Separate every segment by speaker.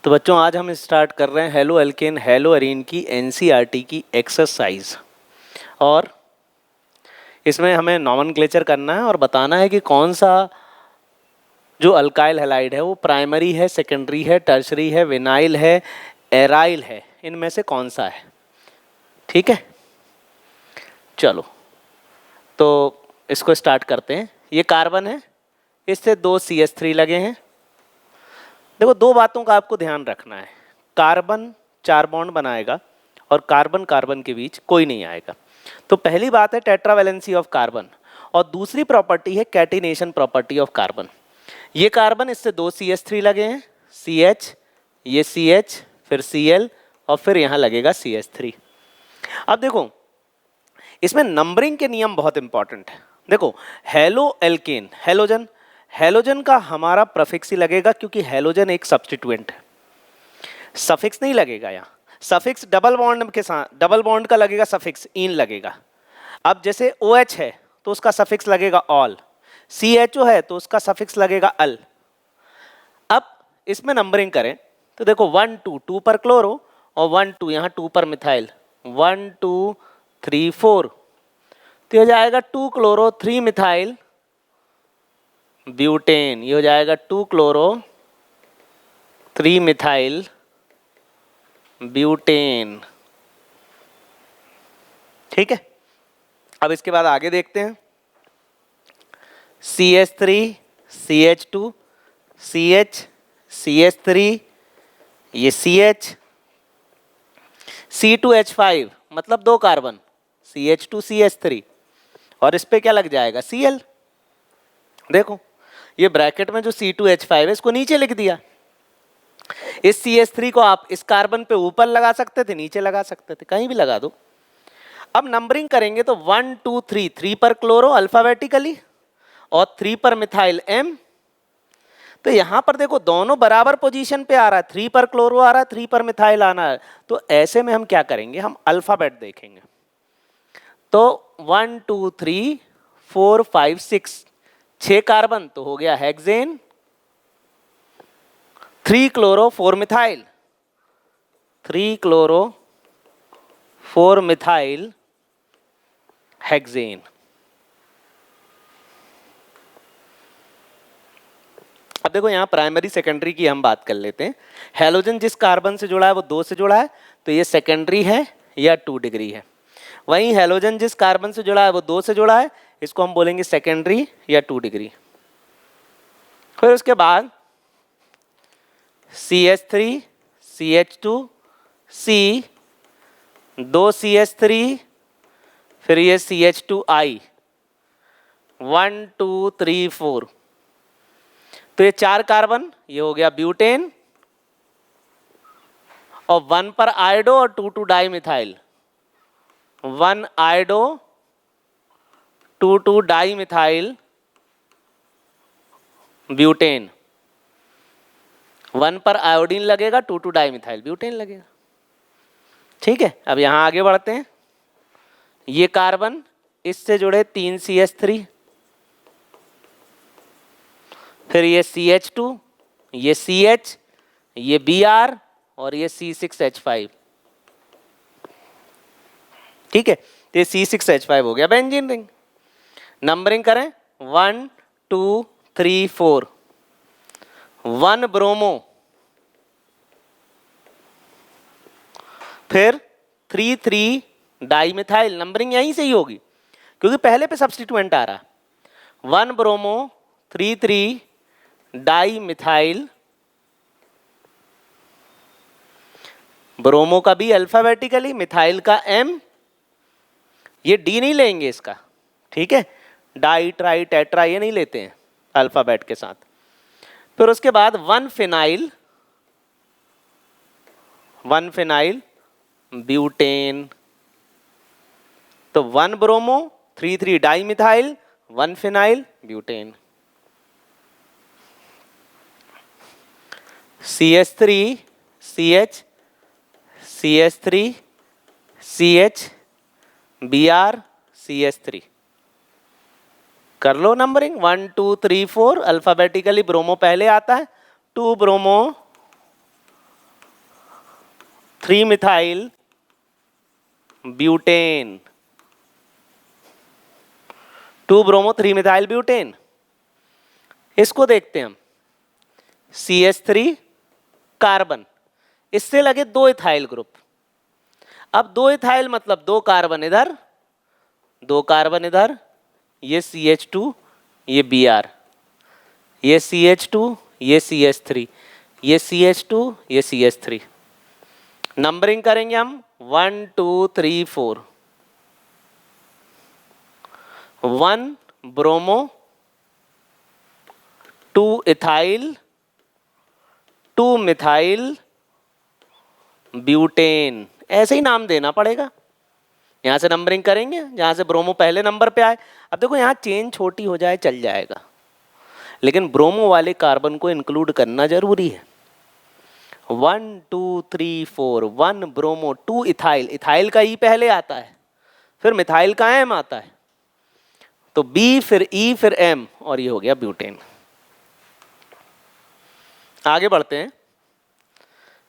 Speaker 1: तो बच्चों आज हम स्टार्ट कर रहे हैं हेलो एल्केन हेलो अरीन की एनसीईआरटी की एक्सरसाइज। और इसमें हमें नॉमेनक्लेचर करना है और बताना है कि कौन सा जो अल्काइल हैलाइड है वो प्राइमरी है, सेकेंडरी है, टर्शरी है, विनाइल है, एराइल है, इनमें से कौन सा है। ठीक है, चलो तो इसको स्टार्ट करते हैं। ये कार्बन है, इससे 2 CH3 लगे हैं। देखो दो बातों का आपको ध्यान रखना है, कार्बन 4 बॉन्ड बनाएगा और कार्बन कार्बन के बीच कोई नहीं आएगा। तो पहली बात है टेट्रावैलेंसी ऑफ कार्बन, और दूसरी प्रॉपर्टी है कैटिनेशन प्रॉपर्टी ऑफ कार्बन। ये कार्बन, इससे 2 CH3 लगे हैं, CH, ये CH, फिर Cl और फिर यहाँ लगेगा CH3। अब देखो इसमें नंबरिंग के नियम बहुत इंपॉर्टेंट है। देखो हेलो एल्केन, हेलोजन, हेलोजन का हमारा प्रफिक्स ही लगेगा क्योंकि हेलोजन एक सब्स्टिट्यूएंट है, सफिक्स नहीं लगेगा यहाँ। सफिक्स डबल बॉन्ड के साथ, डबल बॉन्ड का लगेगा सफिक्स, इन लगेगा। अब जैसे OH है तो उसका सफिक्स लगेगा ऑल, CHO है तो उसका सफिक्स लगेगा अल। अब इसमें नंबरिंग करें तो देखो 1 2 2 पर क्लोरो और 1 2 यहाँ 2 पर मिथाइल, 1 2 3 4, तो हो जाएगा 2 क्लोरो 3 मिथाइल ब्यूटेन। ये हो जाएगा 2 क्लोरो 3 मिथाइल ब्यूटेन। ठीक है, अब इसके बाद आगे देखते हैं। CH3 CH2 CH CH3, ये CH, C2H5 मतलब 2 कार्बन, CH2 CH3, और इस पे क्या लग जाएगा Cl। देखो ये ब्रैकेट में जो C2H5 है इसको नीचे लिख दिया। इस CH3 को आप इस कार्बन पे ऊपर लगा सकते थे, नीचे लगा सकते थे, कहीं भी लगा दो। अब नंबरिंग करेंगे तो 1 2 3, 3 पर क्लोरो अल्फाबेटिकली और 3 पर मिथाइल M। तो यहां पर देखो दोनों बराबर पोजीशन पे आ रहा है, 3 पर क्लोरो आ रहा है, 3 पर मिथाइल आना है। तो ऐसे में हम क्या करेंगे, हम अल्फाबेट देखेंगे। तो 1 2 3 4 5 6, 6 कार्बन तो हो गया hexane, 3 chloro 4 methyl, 3 chloro 4 methyl hexane. अब देखो यहाँ प्राइमरी सेकेंडरी की हम बात कर लेते हैं। हेलोजन जिस कार्बन से जुड़ा है वो 2 से जुड़ा है, तो ये सेकेंडरी है या 2 डिग्री है। वहीं हेलोजन जिस कार्बन से जुड़ा है वो 2 से जुड़ा है, इसको हम बोलेंगे सेकेंडरी या 2 डिग्री। फिर उसके बाद CH3 CH2 C, 2 CH3, फिर ये CH2I, 1 2 3 4, तो ये 4 कार्बन, ये हो गया ब्यूटेन, और 1 पर आयोडो और 2 2 die methyl, 1 iodo 2 2 di methyl butane, 1 पर आयोडीन लगेगा, 2 2 डाई मिथाइल ब्यूटेन लगेगा। ठीक है, अब यहां आगे बढ़ते हैं। ये कार्बन इससे जुड़े 3 CH3, फिर ये CH2, ये CH, ये Br और ये C6H5। ठीक है, तो ये C6H5 हो गया बेंजीन रिंग। नंबरिंग करें 1 2 3 4, 1 ब्रोमो, फिर 3 3 डाई मिथाइल। नंबरिंग यहीं से ही होगी क्योंकि पहले पे सब्स्टिट्यूएंट आ रहा है। 1 ब्रोमो 3 3 डाई मिथाइल, ब्रोमो का भी अल्फाबेटिकली, मिथाइल का M, ये D नहीं लेंगे इसका। ठीक है, डाई ट्राई टेट्रा ये नहीं लेते हैं अल्फाबेट के साथ। फिर उसके बाद 1 फिनाइल, 1 फिनाइल ब्यूटेन, तो 1 bromo 3 3 di methyl, 1 phenyl butane. CH3 CH CH3 CH Br CH3, कर लो नंबरिंग 1 2 3 4 अल्फाबेटिकली। ब्रोमो पहले आता है, 2 bromo 3 methyl butane, 2 bromo 3 methyl butane. इसको देखते हैं हम, CH3 कार्बन, इससे लगे 2 इथाइल ग्रुप। अब 2 इथाइल मतलब 2 कार्बन इधर, 2 कार्बन इधर, ये CH2, ये Br, ये CH2, ये CH3, ये CH2, ये CH3। नंबरिंग करेंगे हम 1 2 3 4। 1 ब्रोमो, 2 इथाइल, 2 मिथाइल ब्यूटेन, ऐसे ही नाम देना पड़ेगा। यहां से नंबरिंग करेंगे जहां से ब्रोमो पहले नंबर पे आए। अब देखो यहाँ चेन छोटी हो जाए चल जाएगा, लेकिन ब्रोमो वाले कार्बन को इंक्लूड करना जरूरी है। 1 2 3 4, 1 ब्रोमो, 2 इथाइल, इथाइल का ई पहले आता है, फिर मिथाइल का एम आता है, तो बी फिर ई फिर एम, और ये हो गया ब्यूटेन। आगे बढ़ते हैं।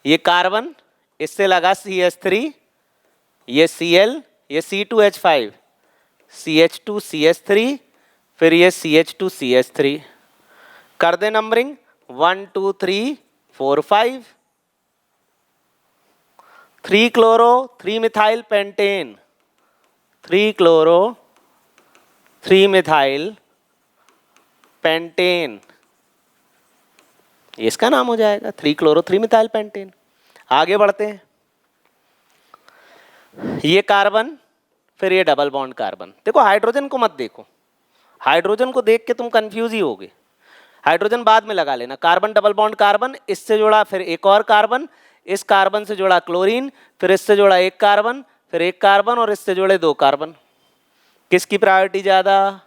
Speaker 1: ये कार्बन, इससे लगा CH3, ये Cl, ये C2H5, CH2 CH3, फिर ये CH2 CH3। कर दे numbering 1 2 3 4 5। 3 chloro 3 methyl pentane, 3 chloro 3 methyl pentane, इसका नाम हो जाएगा 3 क्लोरो 3 मिथाइल पेंटेन। आगे बढ़ते हैं। ये कार्बन, फिर ये डबल बॉन्ड कार्बन। देखो हाइड्रोजन को मत देखो, हाइड्रोजन को देख के तुम कंफ्यूज ही होगे। हाइड्रोजन बाद में लगा लेना। कार्बन डबल बॉन्ड कार्बन, इससे जुड़ा फिर एक और कार्बन, इस कार्बन से जुड़ा क्लोरीन, फिर इससे जुड़ा एक कार्बन, फिर एक कार्बन, और इससे जुड़े 2 कार्बन। किसकी प्रायोरिटी ज्यादा?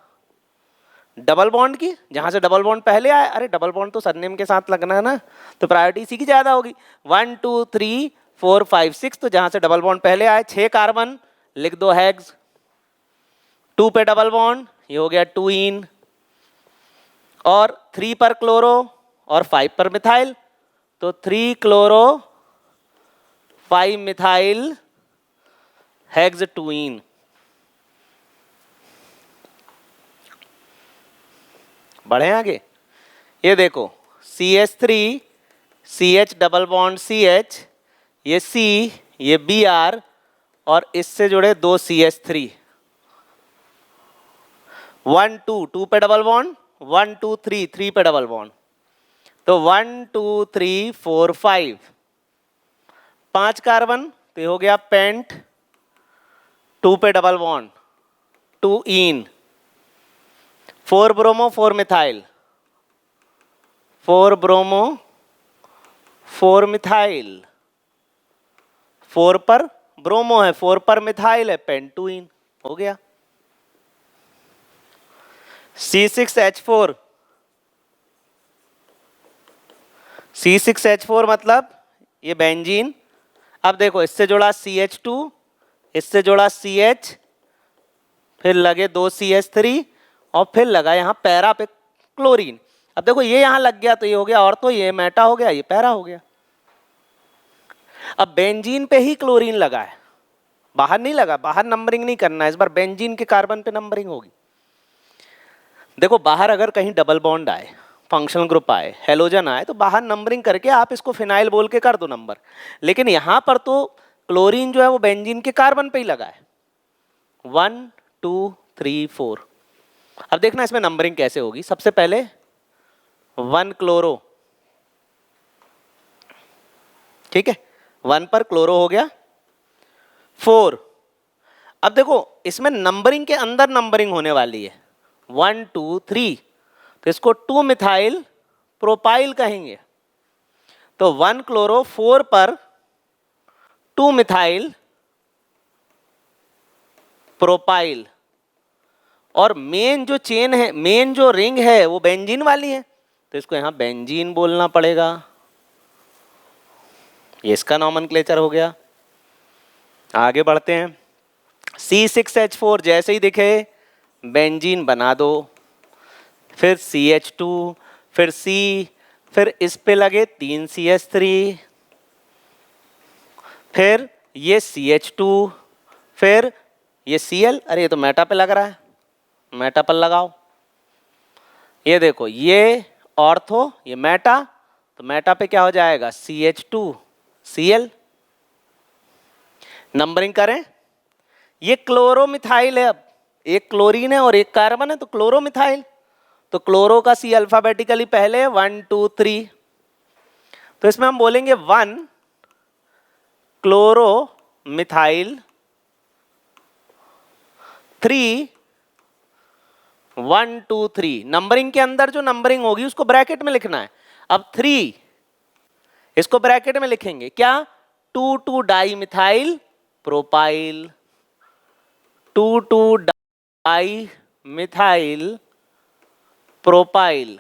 Speaker 1: डबल बॉन्ड की, जहां से डबल बॉन्ड पहले आए। अरे डबल बॉन्ड तो सरनेम के साथ लगना है ना, तो प्रायोरिटी इसी की ज्यादा होगी। 1 2 3 4 5 6, तो जहां से डबल बॉन्ड पहले आए 6 कार्बन, लिख दो हेक्स। 2 पे डबल बॉन्ड, ये हो गया 2 इन, और 3 पर क्लोरो और 5 पर मिथाइल, तो 3 क्लोरो 5 मिथाइल हेक्स 2 इन। बढ़े आगे। ये देखो CH3 CH double bond CH, ये C, ये Br, और इससे जुड़े 2 CH3। 1 2 2 पे डबल बॉन्ड, 1 2 3 3 पे डबल बॉन्ड, तो 1 2 3 4 5, 5 कार्बन, तो ये हो गया पेंट। 2 पे डबल बॉन्ड, 2 इन, 4 ब्रोमो 4 मिथाइल, 4 ब्रोमो 4 मिथाइल, 4 पर ब्रोमो है, 4 पर मिथाइल है, पेंटुइन हो गया। C6H4, C6H4 मतलब ये बेंजीन। अब देखो इससे जुड़ा CH2, इससे जुड़ा CH, फिर लगे 2 CH3, और फिर लगा यहाँ पैरा पे क्लोरीन। अब देखो ये यहाँ लग गया तो ये हो गया, और तो ये मेटा हो गया, ये पैरा हो गया। अब बेंजीन पे ही क्लोरीन लगा है, बाहर नहीं लगा, बाहर नंबरिंग नहीं करना है इस बार, बेंजीन के कार्बन पे नंबरिंग होगी। देखो बाहर अगर कहीं डबल बॉन्ड आए, फंक्शनल ग्रुप आए, हेलोजन आए, तो बाहर नंबरिंग करके आप इसको फिनाइल बोल के कर दो नंबर। लेकिन यहां पर तो क्लोरीन जो है वो बेंजीन के कार्बन पे ही लगा है। 1 2 3 4। अब देखना इसमें नंबरिंग कैसे होगी। सबसे पहले 1 क्लोरो, ठीक है, 1 पर क्लोरो हो गया, 4। अब देखो इसमें नंबरिंग के अंदर नंबरिंग होने वाली है, 1 2 3, तो इसको 2 मिथाइल प्रोपाइल कहेंगे। तो 1 क्लोरो 4 पर 2 मिथाइल प्रोपाइल, और मेन जो चेन है, मेन जो रिंग है वो बेंजीन वाली है, तो इसको यहां बेंजीन बोलना पड़ेगा। ये इसका नॉमेनक्लेचर हो गया। आगे बढ़ते हैं। C6H4 जैसे ही दिखे बेंजीन बना दो, फिर CH2, फिर C, फिर इस पे लगे 3 CH3, फिर ये CH2, फिर ये Cl, अरे ये तो मेटा पे लग रहा है, मेटा पर लगाओ। ये देखो ये ऑर्थो, ये मेटा, तो मेटा पे क्या हो जाएगा CH2 Cl। नंबरिंग करें, ये क्लोरोमिथाइल है, अब एक क्लोरीन है और एक कार्बन है तो क्लोरोमिथाइल, तो क्लोरो का C अल्फाबेटिकली पहले 1 2 3, तो इसमें हम बोलेंगे 1 क्लोरोमिथाइल 3 1 2 3। नंबरिंग के अंदर जो नंबरिंग होगी उसको ब्रैकेट में लिखना है। अब 3 इसको ब्रैकेट में लिखेंगे क्या, 2 2 di methyl propyl, 2 2 di methyl propyl,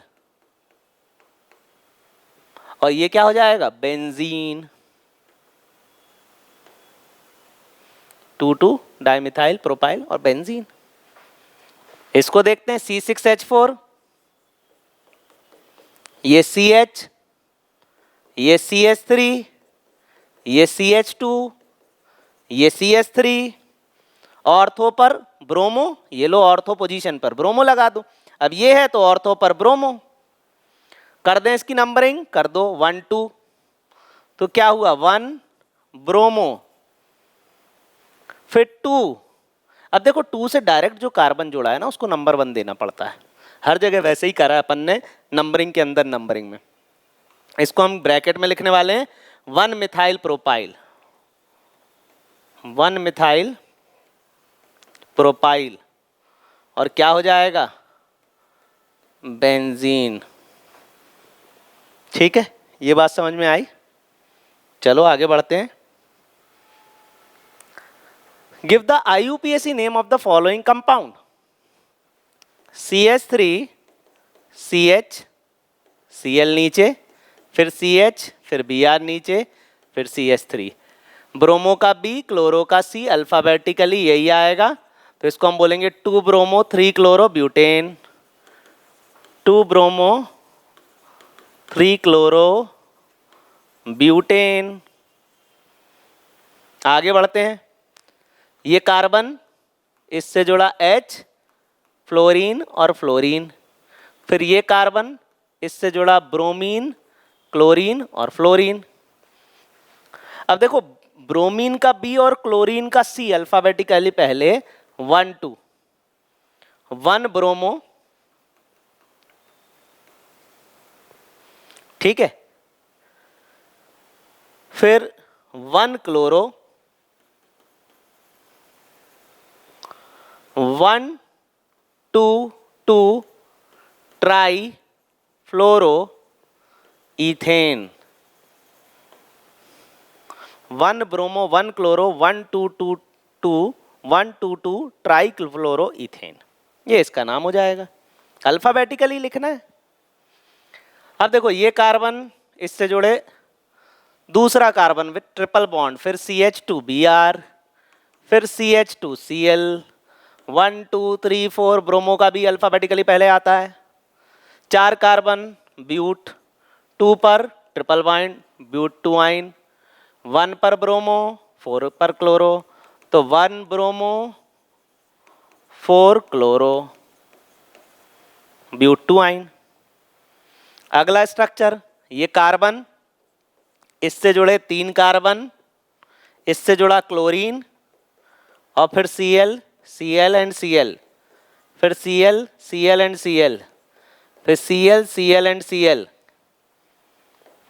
Speaker 1: और ये क्या हो जाएगा बेंजीन, 2 2 डाइमिथाइल प्रोपाइल और बेंजीन। इसको देखते हैं C6H4, ये CH, ये CH3, ये CH2, ये CH3, ऑर्थो पर ब्रोमो, ये लो ऑर्थो पोजीशन पर ब्रोमो लगा दो। अब ये है तो ऑर्थो पर ब्रोमो, कर दें इसकी नंबरिंग, कर दो 1 2, तो क्या हुआ 1 ब्रोमो, फिर 2। अब देखो 2 से डायरेक्ट जो कार्बन जोड़ा है ना उसको नंबर 1 देना पड़ता है, हर जगह वैसे ही करा है अपन ने नंबरिंग के अंदर। नंबरिंग में इसको हम ब्रैकेट में लिखने वाले हैं 1 मिथाइल प्रोपाइल, 1 मिथाइल प्रोपाइल, और क्या हो जाएगा बेंजीन। ठीक है, ये बात समझ में आई। चलो आगे बढ़ते हैं। Give the IUPAC name of the following compound, CH3 CH Cl नीचे, फिर CH, फिर Br नीचे, फिर CH3, ब्रोमो का B, क्लोरो का C, अल्फाबेटिकली यही आएगा, तो इसको हम बोलेंगे 2 bromo 3 chloro butane, 2 bromo 3 chloro butane. आगे बढ़ते हैं, ये कार्बन इससे जुड़ा H, फ्लोरीन और फ्लोरीन, फिर ये कार्बन इससे जुड़ा ब्रोमीन, क्लोरीन और फ्लोरीन। अब देखो ब्रोमीन का B और क्लोरीन का C अल्फाबेटिकली पहले 1 2, 1 ब्रोमो, ठीक है, फिर 1 क्लोरो, 1 2 2 ट्राई फ्लोरो इथेन, 1 ब्रोमो 1 क्लोरो 1 2 2 2 1 2 2 ट्राई फ्लोरो इथेन, ये इसका नाम हो जाएगा। अल्फाबेटिकली लिखना है। अब देखो ये कार्बन इससे जुड़े दूसरा कार्बन विद ट्रिपल बॉन्ड, फिर CH2Br, फिर CH2Cl, 1 2 3 4, ब्रोमो का भी अल्फाबेटिकली पहले आता है, 4 कार्बन ब्यूट, 2 पर ट्रिपल बॉन्ड ब्यूट 2 आइन, 1 पर ब्रोमो 4 पर क्लोरो, तो 1 ब्रोमो 4 क्लोरो ब्यूट 2 आइन। अगला स्ट्रक्चर, ये कार्बन इससे जुड़े 3 कार्बन, इससे जुड़ा क्लोरीन, और फिर Cl Cl एंड Cl, फिर Cl Cl एंड Cl, फिर Cl Cl एंड Cl,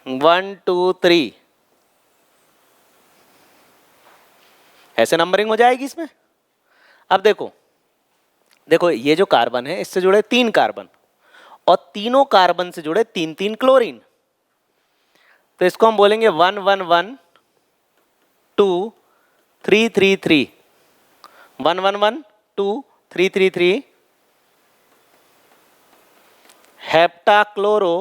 Speaker 1: 1 2 3, ऐसे नंबरिंग हो जाएगी इसमें। अब देखो देखो ये जो कार्बन है इससे जुड़े 3 कार्बन और तीनों कार्बन से जुड़े 3 3 क्लोरीन, तो इसको हम बोलेंगे 1 1 1 2 3 3 3, 1 1 1 2 3 3 3, हेप्टाक्लोरो,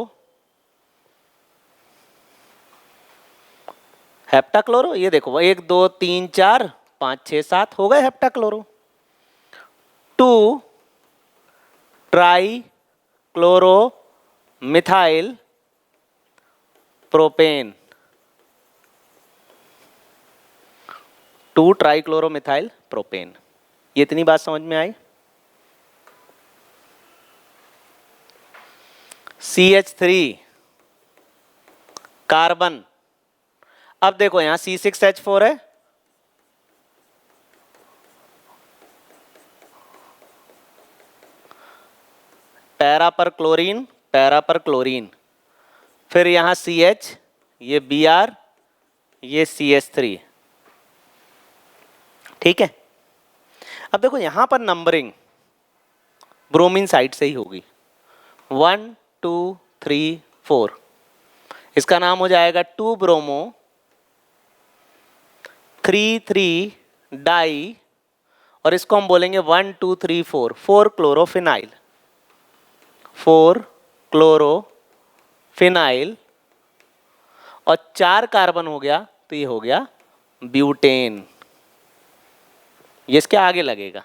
Speaker 1: हेप्टाक्लोरो, ये देखो 1 2 3 4 5 6 7 हो गए heptachloro. 2 tri chloro methyl propane, 2 trichloromethyl propane. ये इतनी बात समझ में आई। CH3 carbon. अब देखो यहां C6H4 है, पैरा पर क्लोरीन, पैरा पर क्लोरीन, फिर यहां CH, ये Br, ये CH3। ठीक है। अब देखो यहां पर नंबरिंग ब्रोमीन साइड से ही होगी, 1 2 3 4। इसका नाम हो जाएगा 2 ब्रोमो 3 3 डाई, और इसको हम बोलेंगे 1 2 3 4 4 क्लोरोफिनाइल, 4 क्लोरोफिनाइल, और 4 कार्बन हो गया तो ये हो गया ब्यूटेन। ये इसके आगे लगेगा।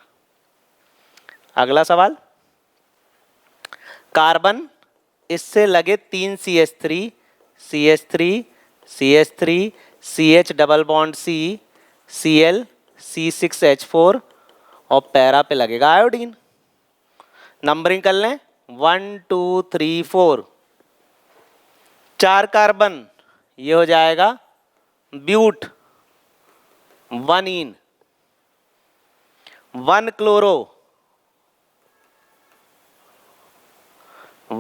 Speaker 1: अगला सवाल, कार्बन इससे लगे 3 CH3, CH3, CH3, CH double bond C, Cl, C6H4, और पैरा पे लगेगा आयोडीन। नंबरिंग कर लें, 1 2 3 4। 4 कार्बन, ये हो जाएगा but, 1 ene, 1 chloro,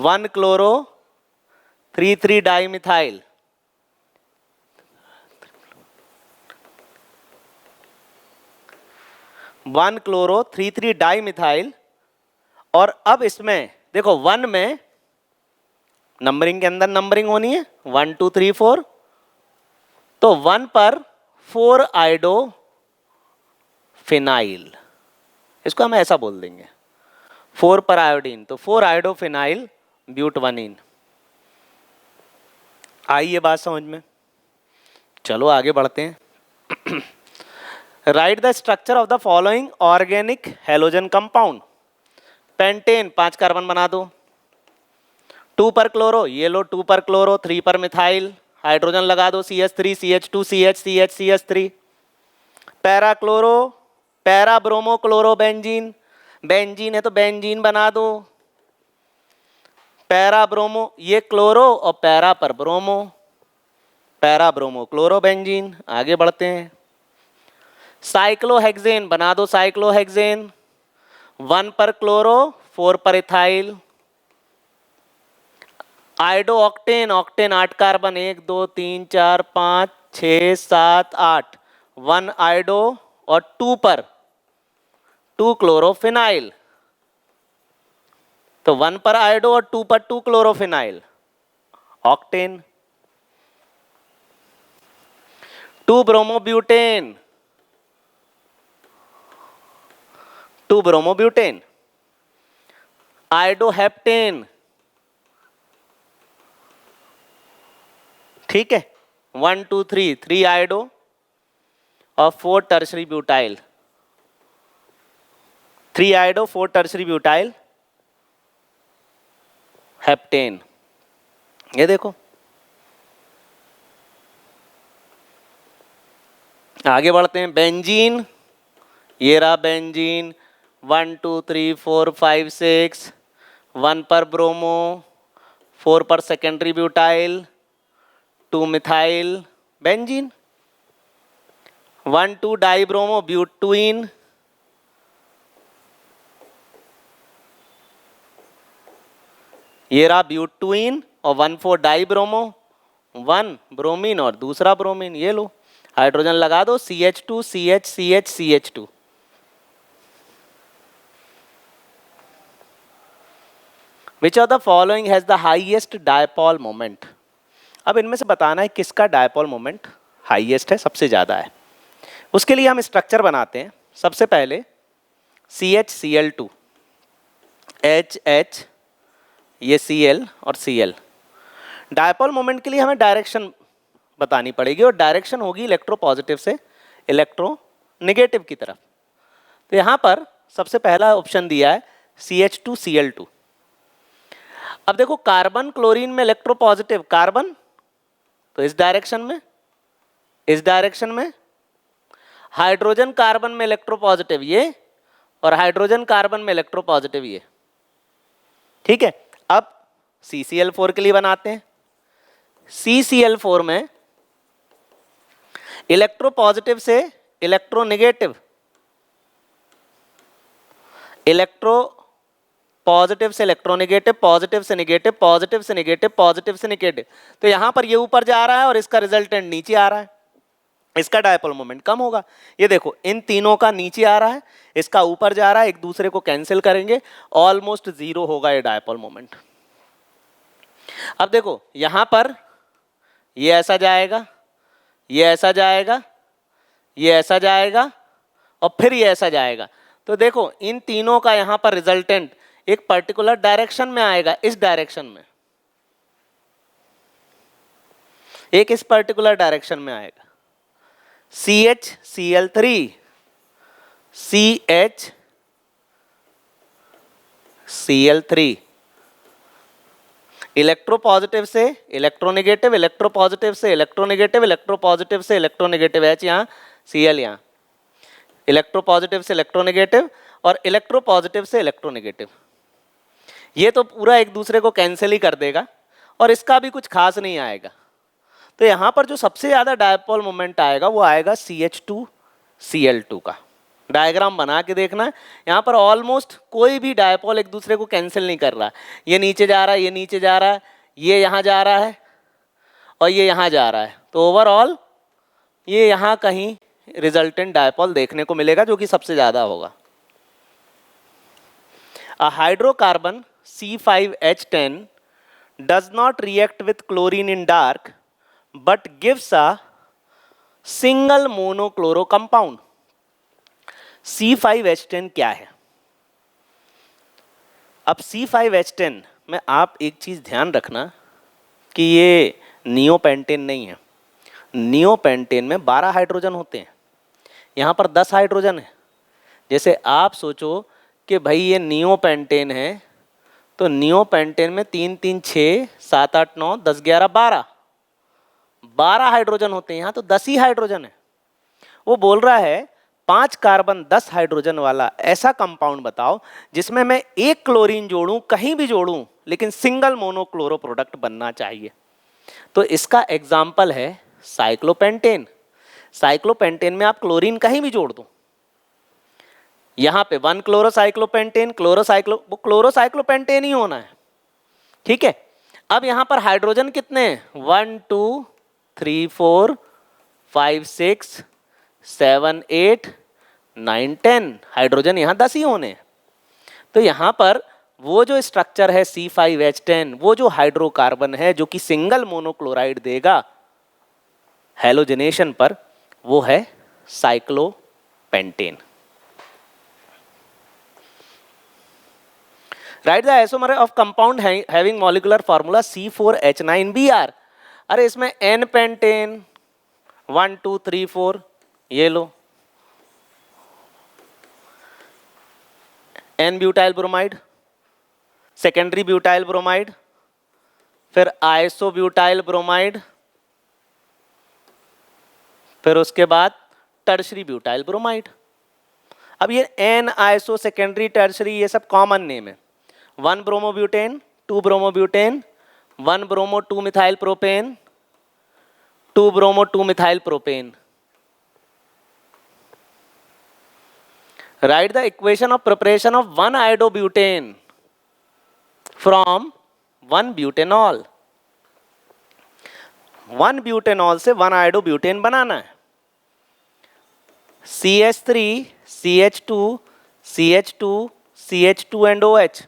Speaker 1: 1 chloro 3 3 di methyl, 1 chloro 3 3 di methyl. और अब इसमें देखो 1 में नंबरिंग के अंदर नंबरिंग होनी है 1 2 3 4, तो 1 पर 4 आइडो फिनाइल, इसको हम ऐसा बोल देंगे, 4 पर आयोडीन, तो 4 आयोडो फिनाइल ब्यूट 1 इन। आई ये बात समझ में? चलो आगे बढ़ते हैं। Right the structure of the following organic halogen compound. Pentane 5 carbon बना दो, 2 पर क्लोरो, ये लो 2 पर क्लोरो, 3 पर मिथाइल, हाइड्रोजन लगा दो CH3 CH2 CH CH CH3। Para chloro, para bromo chloro benzene, benzene है तो बेंजीन बना दो, पैरा ब्रोमो, ये क्लोरो और पैरा पर bromo, para bromo chloro benzene. आगे बढ़ते हैं, साइक्लोहेक्सेन बना दो, साइक्लोहेक्सेन, 1 पर क्लोरो 4 पर इथाइल। आइडो ऑक्टेन, ऑक्टेन 8 कार्बन, 1 2 3 4 5 6 7 8, 1 आइडो और 2 पर 2 क्लोरोफिनाइल, तो 1 पर आइडो और 2 पर 2 क्लोरोफिनाइल, ऑक्टेन। 2 ब्रोमोब्यूटेन, 2 ब्रोमोब्यूटेन, आइडोहेप्टेन, ठीक है, 1 2 3 3 आइडो और 4 tertiary butyl, 3 आइडो 4 tertiary butyl heptane. ये देखो आगे बढ़ते हैं, बेंजीन, ये रहा बेंजीन, 1 2 3 4 5 6, 1 पर ब्रोमो, 4 पर secondary butyl, 2 methyl benzene, 1 2 di bromo butyne, ये रहा ब्यूटुइन, और 1 4 डाई ब्रोमो, 1 ब्रोमीन और दूसरा ब्रोमीन, ये लो हाइड्रोजन लगा दो CH2 CH CH CH2। Which of the following has the highest dipole moment? अब इनमें से बताना है किसका डायपोल मोमेंट हाईएस्ट है, सबसे ज्यादा है। उसके लिए हम स्ट्रक्चर बनाते हैं। सबसे पहले CH Cl2, HH, ये Cl और Cl। डायपोल मोमेंट के लिए हमें डायरेक्शन बतानी पड़ेगी, और डायरेक्शन होगी इलेक्ट्रोपॉजिटिव से इलेक्ट्रोनेगेटिव की तरफ। तो यहाँ पर सबसे पहला ऑप्शन दिया है CH2 Cl2। अब देखो कार्बन क्लोरीन में इलेक्ट्रोपॉजिटिव, कार्बन तो इस डायरेक्शन में, इस डायरेक्शन में, हाइड्रोजन कार्बन में इलेक्ट्रोपॉजिटिव ये, और हाइड्रोजन कार्बन में इलेक्ट्रोपॉजिटिव ये, ठीक है। अब CCl4 के लिए बनाते हैं। CCl4 में इलेक्ट्रोपॉजिटिव से इलेक्ट्रोनेगेटिव, इलेक्ट्रो पॉजिटिव से इलेक्ट्रोनेगेटिव, पॉजिटिव से नेगेटिव, पॉजिटिव से नेगेटिव, पॉजिटिव से नेगेटिव, तो यहां पर ये ऊपर जा रहा है और इसका रिजल्टेंट नीचे आ रहा है, इसका डायपोल मोमेंट कम होगा। ये देखो इन तीनों का नीचे आ रहा है, इसका ऊपर जा रहा है, एक दूसरे को कैंसिल करेंगे, ऑलमोस्ट जीरो होगा ये डायपोल मोमेंट। अब देखो यहां पर ये ऐसा जाएगा, ये ऐसा जाएगा, ये ऐसा जाएगा, और फिर ये ऐसा जाएगा। तो देखो इन तीनों का यहां पर रिजल्टेंट एक पर्टिकुलर डायरेक्शन में आएगा, इस डायरेक्शन में, एक इस पर्टिकुलर डायरेक्शन में आएगा। CHCl3, CHCl3, इलेक्ट्रोपॉजिटिव से इलेक्ट्रोनेगेटिव, इलेक्ट्रोपॉजिटिव से इलेक्ट्रोनेगेटिव, इलेक्ट्रोपॉजिटिव से इलेक्ट्रोनेगेटिव, H यहाँ, Cl यहाँ, इलेक्ट्रोपॉजिटिव से इलेक्ट्रोनेगेटिव और इलेक्ट्रोपॉजिटिव से इलेक्ट्रोनेगेटिव। ये तो पूरा एक दूसरे को कैंसिल ही कर देगा और इसका भी कुछ खास नहीं आएगा। तो यहाँ पर जो सबसे ज़्यादा डायपोल मोमेंट आएगा वो आएगा CH2Cl2 का। डायग्राम बना के देखना है, यहाँ पर ऑलमोस्ट कोई भी डायपोल एक दूसरे को कैंसिल नहीं कर रहा। ये नीचे जा रहा है, ये नीचे जा रहा है, ये यहाँ जा रहा है और ये यहाँ जा रहा है। तो ओवरऑल ये यहाँ कहीं रिजल्टेंट डायपोल देखने को मिलेगा जो कि सबसे ज़्यादा होगा। A hydrocarbon C5H10 does not react with chlorine in dark but gives a single monochloro compound. C5H10 क्या है? अब C5H10 में आप एक चीज़ ध्यान रखना कि ये नियोपेंटेन नहीं है। नियोपेंटेन में 12 हाइड्रोजन होते हैं, यहाँ पर 10 हाइड्रोजन है। जैसे आप सोचो कि भाई ये नियोपेंटेन है, तो नियोपेंटेन में 3 3 6 7 8 9 10 11 12 हाइड्रोजन होते हैं, यहाँ तो 10 ही हाइड्रोजन है। वो बोल रहा है 5 कार्बन 10 हाइड्रोजन वाला ऐसा कंपाउंड बताओ जिसमें मैं एक क्लोरीन जोड़ूं, कहीं भी जोड़ूं, लेकिन सिंगल मोनोक्लोरो प्रोडक्ट बनना चाहिए। तो इसका एग्जाम्पल है साइक्लोपेंटेन। साइक्लोपेंटेन में आप क्लोरीन कहीं भी जोड़ दो, यहाँ पे 1 क्लोरोसाइक्लोपेंटेन, वो क्लोरोसाइक्लोपेंटेन ही होना है, ठीक है। अब यहाँ पर हाइड्रोजन कितने हैं? 1 2 3 4 5 6 7 8 9 10 हाइड्रोजन यहाँ 10 ही होने हैं। तो यहाँ पर वो जो स्ट्रक्चर है C5H10, वो जो हाइड्रोकार्बन है जो कि सिंगल मोनोक्लोराइड देगा हैलोजनेशन पर, वो है cyclopentane. Right the isomer of compound having molecular formula C4H9Br। अरे इसमें N पेंटेन 1 2 3 4, ये लो, N butyl bromide, secondary butyl bromide, फिर आइसो ब्यूटाइल ब्रोमाइड, फिर उसके बाद टर्शरी ब्यूटाइल ब्रोमाइड। अब ये N आइसो सेकेंडरी टर्शरी ये सब कॉमन नेम है। 1 bromobutane, 2 bromobutane, 1 bromo 2 methyl propane, 2 bromo 2 methyl propane. Write the equation of preparation of 1 iodobutane from 1 butanol। 1 butanol से 1 iodobutane बनाना है। CH3, CH2, CH2, CH2 and OH।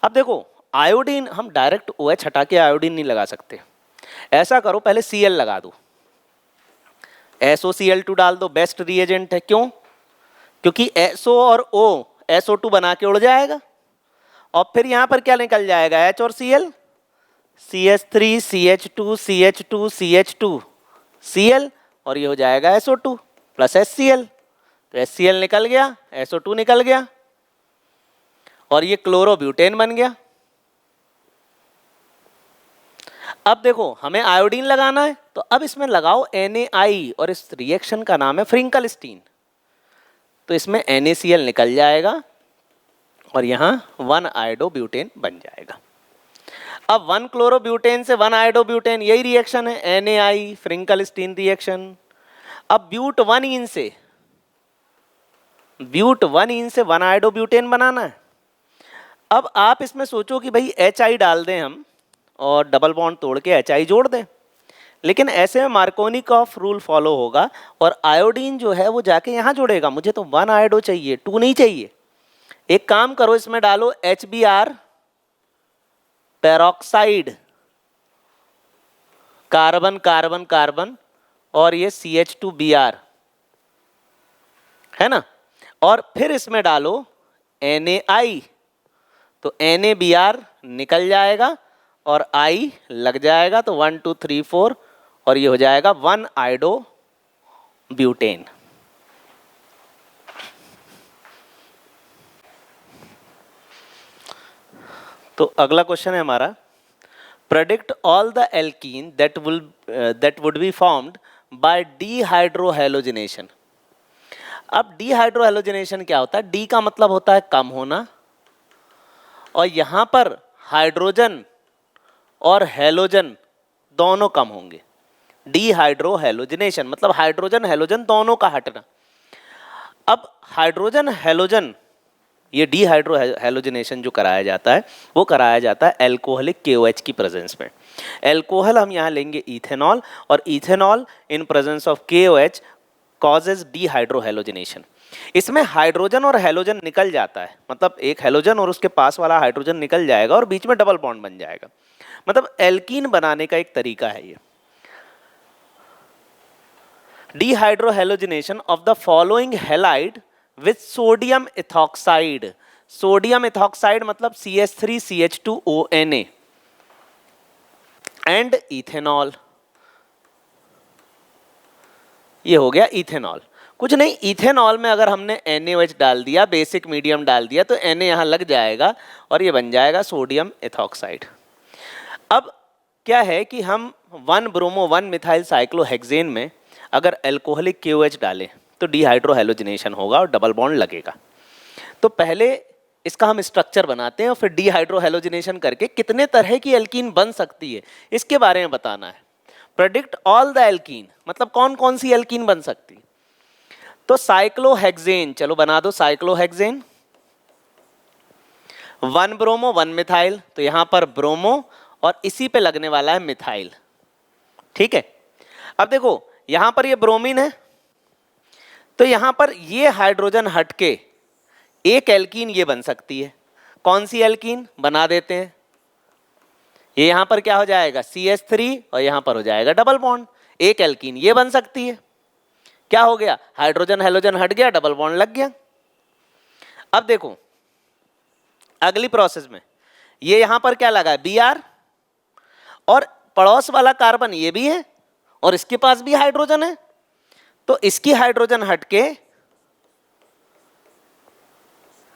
Speaker 1: अब देखो iodine हम direct OH हटा के आयोडीन नहीं लगा सकते। ऐसा करो पहले Cl लगा दो, SOCl2 डाल दो, बेस्ट रिएजेंट है। क्यों? क्योंकि SO और O SO2 बना के उड़ जाएगा और फिर यहाँ पर क्या निकल जाएगा? H और Cl, CH3 CH2 CH2 CH2 Cl, और ये हो जाएगा SO2 प्लस HCl। तो HCl निकल गया, SO2 निकल गया और ये क्लोरोब्यूटेन बन गया। अब देखो हमें आयोडीन लगाना है तो अब इसमें लगाओ NaI और इस रिएक्शन का नाम है फ्रिंकलस्टीन। तो इसमें NaCl निकल जाएगा और यहाँ 1 आयोडोब्यूटेन बन जाएगा। अब 1 क्लोरोब्यूटेन से 1 आयोडोब्यूटेन, यही रिएक्शन है NaI फ्रिंकलस्टीन रिएक्शन। अब ब्यूट 1 से 1 आयोडोब्यूटेन बनाना है। अब आप इसमें सोचो कि भाई HI डाल दें हम और डबल बॉन्ड तोड़ के HI जोड़ दें, लेकिन ऐसे में मार्कोनिकॉफ रूल फॉलो होगा और आयोडीन जो है वो जाके यहाँ जुड़ेगा। मुझे तो 1 आयोडो चाहिए, 2 नहीं चाहिए। एक काम करो, इसमें डालो HBr peroxide, carbon carbon carbon और ये CH2Br है ना, और फिर इसमें डालो NaI, तो NaBr निकल जाएगा और I लग जाएगा, तो 1 2 3 4 और ये हो जाएगा 1 आयोडोब्यूटेन। तो अगला क्वेश्चन है हमारा, predict all the alkene that would be formed by dehydrohalogenation. अब डीहाइड्रोहेलोजिनेशन क्या होता है? डी का मतलब होता है कम होना, और यहाँ पर हाइड्रोजन और हेलोजन दोनों कम होंगे। डीहाइड्रोहेलोजिनेशन मतलब हाइड्रोजन हेलोजन दोनों का हटना। अब हाइड्रोजन हेलोजन, ये डीहाइड्रोहेलोजिनेशन जो कराया जाता है वो कराया जाता है एल्कोहलिक KOH की प्रेजेंस में। एल्कोहल हम यहाँ लेंगे इथेनॉल, और ethanol in presence of KOH causes dehydrohalogenation. इसमें हाइड्रोजन और हेलोजन निकल जाता है, मतलब एक हेलोजन और उसके पास वाला हाइड्रोजन निकल जाएगा और बीच में डबल बॉन्ड बन जाएगा। मतलब एल्कीन बनाने का एक तरीका है ये। Dehydrohalogenation of the following halide with sodium ethoxide। Sodium ethoxide मतलब CH3CH2ONa एंड इथेनॉल। ये हो गया इथेनॉल। कुछ नहीं, इथेनॉल में अगर हमने NaOH डाल दिया, बेसिक मीडियम डाल दिया, तो Na यहाँ लग जाएगा और ये बन जाएगा सोडियम इथॉक्साइड। अब क्या है कि हम 1 ब्रोमो 1 मिथाइल साइक्लोहेक्सेन में अगर एल्कोहलिक KOH डालें तो डीहाइड्रोहेलोजिनेशन होगा और डबल बॉन्ड लगेगा। तो पहले इसका हम स्ट्रक्चर बनाते हैं और फिर डीहाइड्रोहेलोजिनेशन करके कितने तरह की एल्कीन बन सकती है इसके बारे में बताना है। प्रेडिक्ट ऑल द एल्कीन मतलब कौन कौन सी एल्कीन बन सकती। तो साइक्लोहेक्सेन, चलो बना दो साइक्लोहेक्सेन। 1 ब्रोमो 1 मिथाइल, तो यहां पर ब्रोमो और इसी पे लगने वाला है मिथाइल। ठीक है, अब देखो यहां पर ये ब्रोमीन है, तो यहां पर ये हाइड्रोजन हटके एक एल्कीन ये बन सकती है। कौन सी एल्कीन बना देते हैं, ये यहां पर क्या हो जाएगा CH3 और यहां पर हो जाएगा डबल बॉन्ड। एक एल्कीन ये बन सकती है, क्या हो गया हाइड्रोजन हेलोजन हट गया, डबल बॉन्ड लग गया। अब देखो अगली प्रोसेस में ये यहां पर क्या लगा है Br, और पड़ोस वाला कार्बन ये भी है और इसके पास भी हाइड्रोजन है, तो इसकी हाइड्रोजन हटके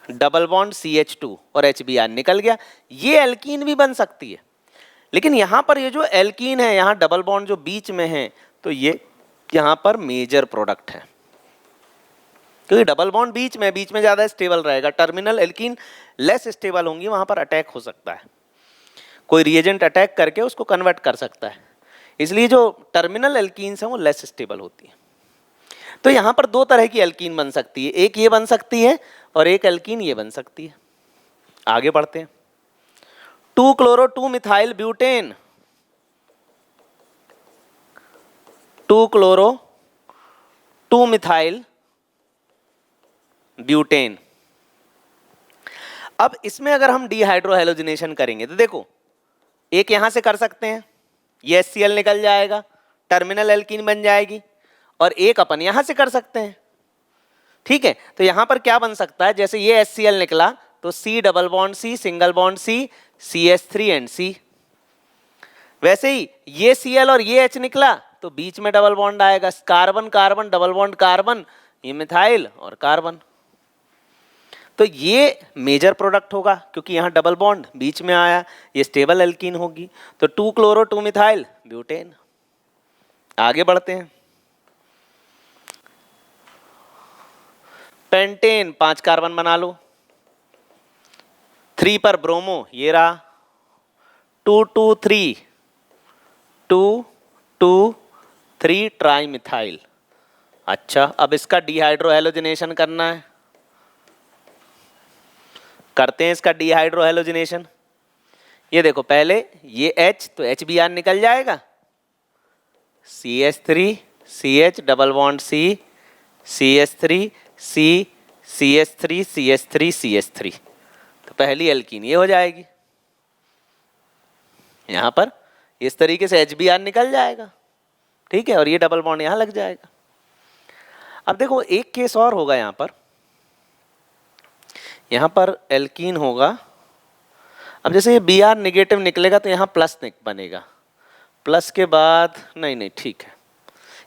Speaker 1: डबल बॉन्ड CH2 और HBr निकल गया। ये एल्कीन भी बन सकती है, लेकिन यहां पर ये जो एल्कीन है यहां डबल बॉन्ड जो बीच में है, तो ये यहां पर मेजर प्रोडक्ट है, क्योंकि डबल बॉन्ड बीच में ज्यादा स्टेबल रहेगा। टर्मिनल एल्कीन लेस स्टेबल होंगी, वहां पर अटैक हो सकता है, कोई रिएजेंट अटैक करके उसको कन्वर्ट कर सकता है, इसलिए जो टर्मिनल एल्कीन्स हैं वो लेस स्टेबल होती है। तो यहां पर दो तरह की एल्कीन बन सकती है, एक ये बन सकती है और एक एल्कीन ये बन सकती है। आगे बढ़ते हैं। 2 chloro 2 methyl butane, 2 chloro 2 methyl butane. अब इसमें अगर हम डीहाइड्रोहेलोजिनेशन करेंगे तो देखो एक यहां से कर सकते हैं, ये HCl निकल जाएगा, टर्मिनल एल्कीन बन जाएगी, और एक अपन यहां से कर सकते हैं। ठीक है, तो यहां पर क्या बन सकता है, जैसे ये HCl निकला तो C double bond C single bond C CH3 and C। वैसे ही ये Cl और ये H निकला तो बीच में डबल बॉन्ड आएगा, carbon carbon double bond carbon, ये मिथाइल और कार्बन। तो ये मेजर प्रोडक्ट होगा क्योंकि यहाँ डबल बॉन्ड बीच में आया, ये स्टेबल एल्कीन होगी। तो 2 क्लोरो 2 मिथाइल ब्यूटेन। आगे बढ़ते हैं। पेंटेन 5 कार्बन बना लो, 3 पर ब्रोमो, ये रहा 2 2 3 2 2 3 ट्राई मिथाइल। अच्छा, अब इसका डिहाइड्रो हेलोजिनेशन करना है, करते हैं इसका डिहाइड्रो हेलोजिनेशन। ये देखो पहले ये H, तो HBr निकल जाएगा, CH3 CH double bond C CH3 C CH3 CH3 CH3, तो पहली एल्कीन ये हो जाएगी। यहां पर इस तरीके से HBr निकल जाएगा, ठीक है, और ये डबल बॉन्ड यहां लग जाएगा। अब देखो एक केस और होगा, यहां पर एल्कीन होगा। अब जैसे ये Br निगेटिव निकलेगा तो यहाँ प्लस बनेगा, प्लस के बाद नहीं ठीक है,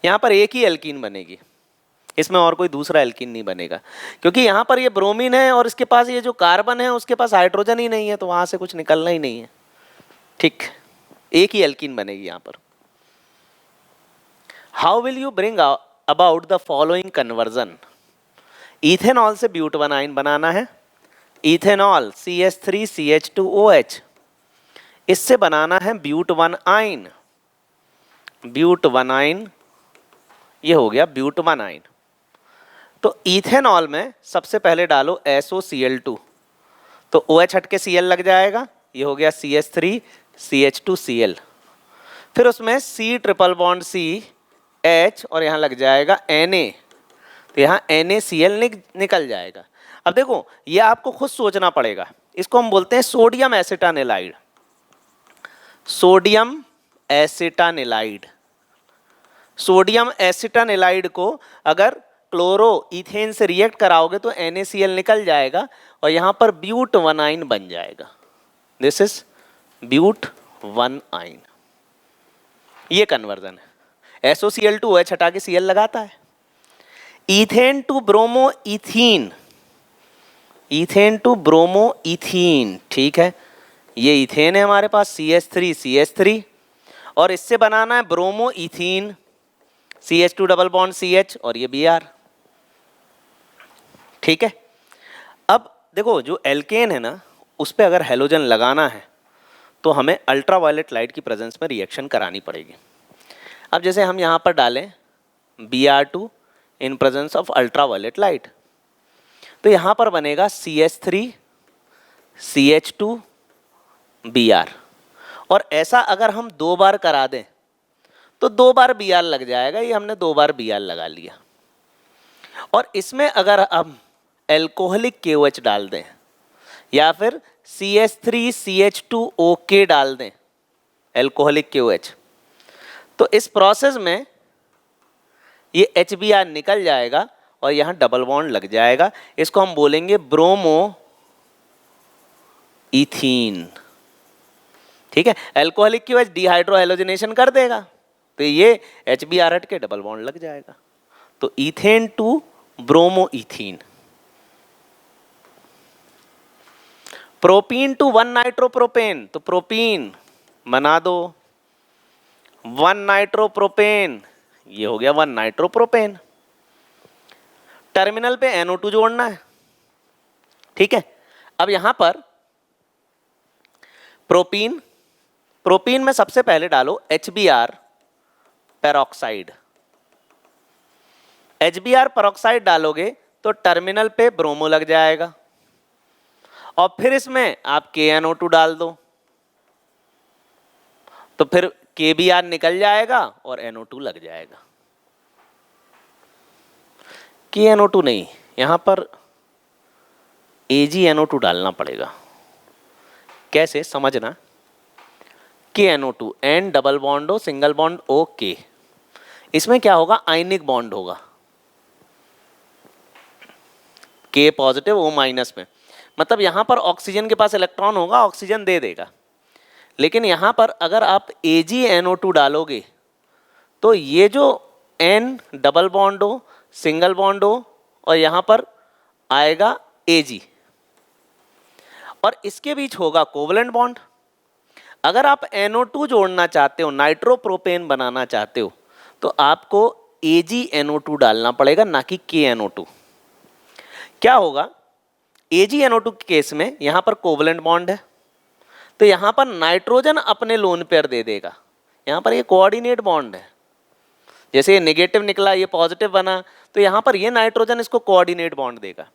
Speaker 1: यहाँ पर एक ही एल्कीन बनेगी, इसमें और कोई दूसरा एल्कीन नहीं बनेगा, क्योंकि यहाँ पर ये ब्रोमीन है और इसके पास ये जो कार्बन है उसके पास हाइड्रोजन ही नहीं है, तो वहाँ से कुछ निकलना ही नहीं है, ठीक, एक ही एल्कीन बनेगी यहाँ पर। How will you bring about the following conversion? Ethanol से ब्यूटवनाइन बनाना है, इथेनॉल CH3CH2OH, इससे बनाना है ब्यूटवनाइन, ब्यूटवनाइन, ये हो गया ब्यूटवनाइन। तो इथेनॉल में सबसे पहले डालो SOCl2, तो OH हट के Cl लग जाएगा, ये हो गया CH3CH2Cl। फिर उसमें C triple bond C H और यहाँ लग जाएगा Na, तो यहाँ NaCl निकल जाएगा। अब देखो ये आपको खुद सोचना पड़ेगा, इसको हम बोलते हैं सोडियम एसिटानिलाइड, सोडियम एसिटानिलाइड। सोडियम एसिटानिलाइड को अगर क्लोरो इथेन से रिएक्ट कराओगे तो NaCl निकल जाएगा और यहाँ पर ब्यूटवनाइन बन जाएगा, दिस इज ब्यूटवनाइन। ये कन्वर्जन है, SOCl2OH हटा के Cl लगाता है। Ethane to bromo ethene, ethane to bromo ethene, ठीक है, ये इथेन है हमारे पास CH3CH3 और इससे बनाना है bromo ethene, CH2 double bond CH और ये Br, ठीक है। अब देखो जो एल्केन है ना, उस पर अगर हेलोजन लगाना है तो हमें अल्ट्रावायलेट लाइट की प्रेजेंस में रिएक्शन करानी पड़ेगी। अब जैसे हम यहाँ पर डालें Br2 in presence of ultraviolet light, तो यहाँ पर बनेगा CH3 CH2 Br, और ऐसा अगर हम 2 बार करा दें तो 2 बार Br लग जाएगा, ये हमने 2 बार Br लगा लिया। और इसमें अगर हम एल्कोहलिक KOH डाल दें या फिर CH3CH2OK डाल दें एल्कोहलिक KOH, तो इस प्रोसेस में ये HBr निकल जाएगा और यहाँ डबल बॉन्ड लग जाएगा, इसको हम बोलेंगे ब्रोमो इथीन, ठीक है। एल्कोहलिक KOH डिहाइड्रो हेलोजिनेशन कर देगा तो ये HBr हट के डबल बॉन्ड लग जाएगा, तो ethane to bromo ethene. Propene to 1 nitropropane, तो प्रोपीन बना दो 1 नाइट्रोप्रोपेन, ये हो गया 1 नाइट्रोप्रोपेन। टर्मिनल पे NO2 जोड़ना है, ठीक है। अब यहां पर प्रोपीन, प्रोपीन में सबसे पहले डालो HBr पेरोक्साइड, HBr पेरोक्साइड डालोगे तो टर्मिनल पे ब्रोमो लग जाएगा और फिर इसमें आप KNO2 डाल दो तो फिर KBr निकल जाएगा और NO2 लग जाएगा। KNO2 नहीं, यहां पर AgNO2 डालना पड़ेगा। कैसे समझना, KNO2 N डबल बॉन्ड हो सिंगल बॉन्ड OK, इसमें क्या होगा, आयनिक बॉन्ड होगा, K पॉजिटिव O माइनस में, मतलब यहां पर ऑक्सीजन के पास इलेक्ट्रॉन होगा, ऑक्सीजन दे देगा। लेकिन यहां पर अगर आप AgNO2 डालोगे तो ये जो N डबल बॉन्ड हो सिंगल बॉन्ड हो और यहां पर आएगा Ag और इसके बीच होगा कोवलेंट बॉन्ड। अगर आप NO2 जोड़ना चाहते हो, नाइट्रोप्रोपेन बनाना चाहते हो, तो आपको AgNO2 डालना पड़ेगा, ना कि KNO2। क्या होगा, AgNO2 के केस में यहाँ पर कोवलेंट बॉन्ड है, तो यहाँ पर नाइट्रोजन अपने लोन पेयर दे देगा। यहाँ पर ये कोऑर्डिनेट बॉन्ड है, जैसे ये नेगेटिव निकला ये पॉजिटिव बना, तो यहाँ पर ये नाइट्रोजन इसको कोऑर्डिनेट बॉन्ड देगा।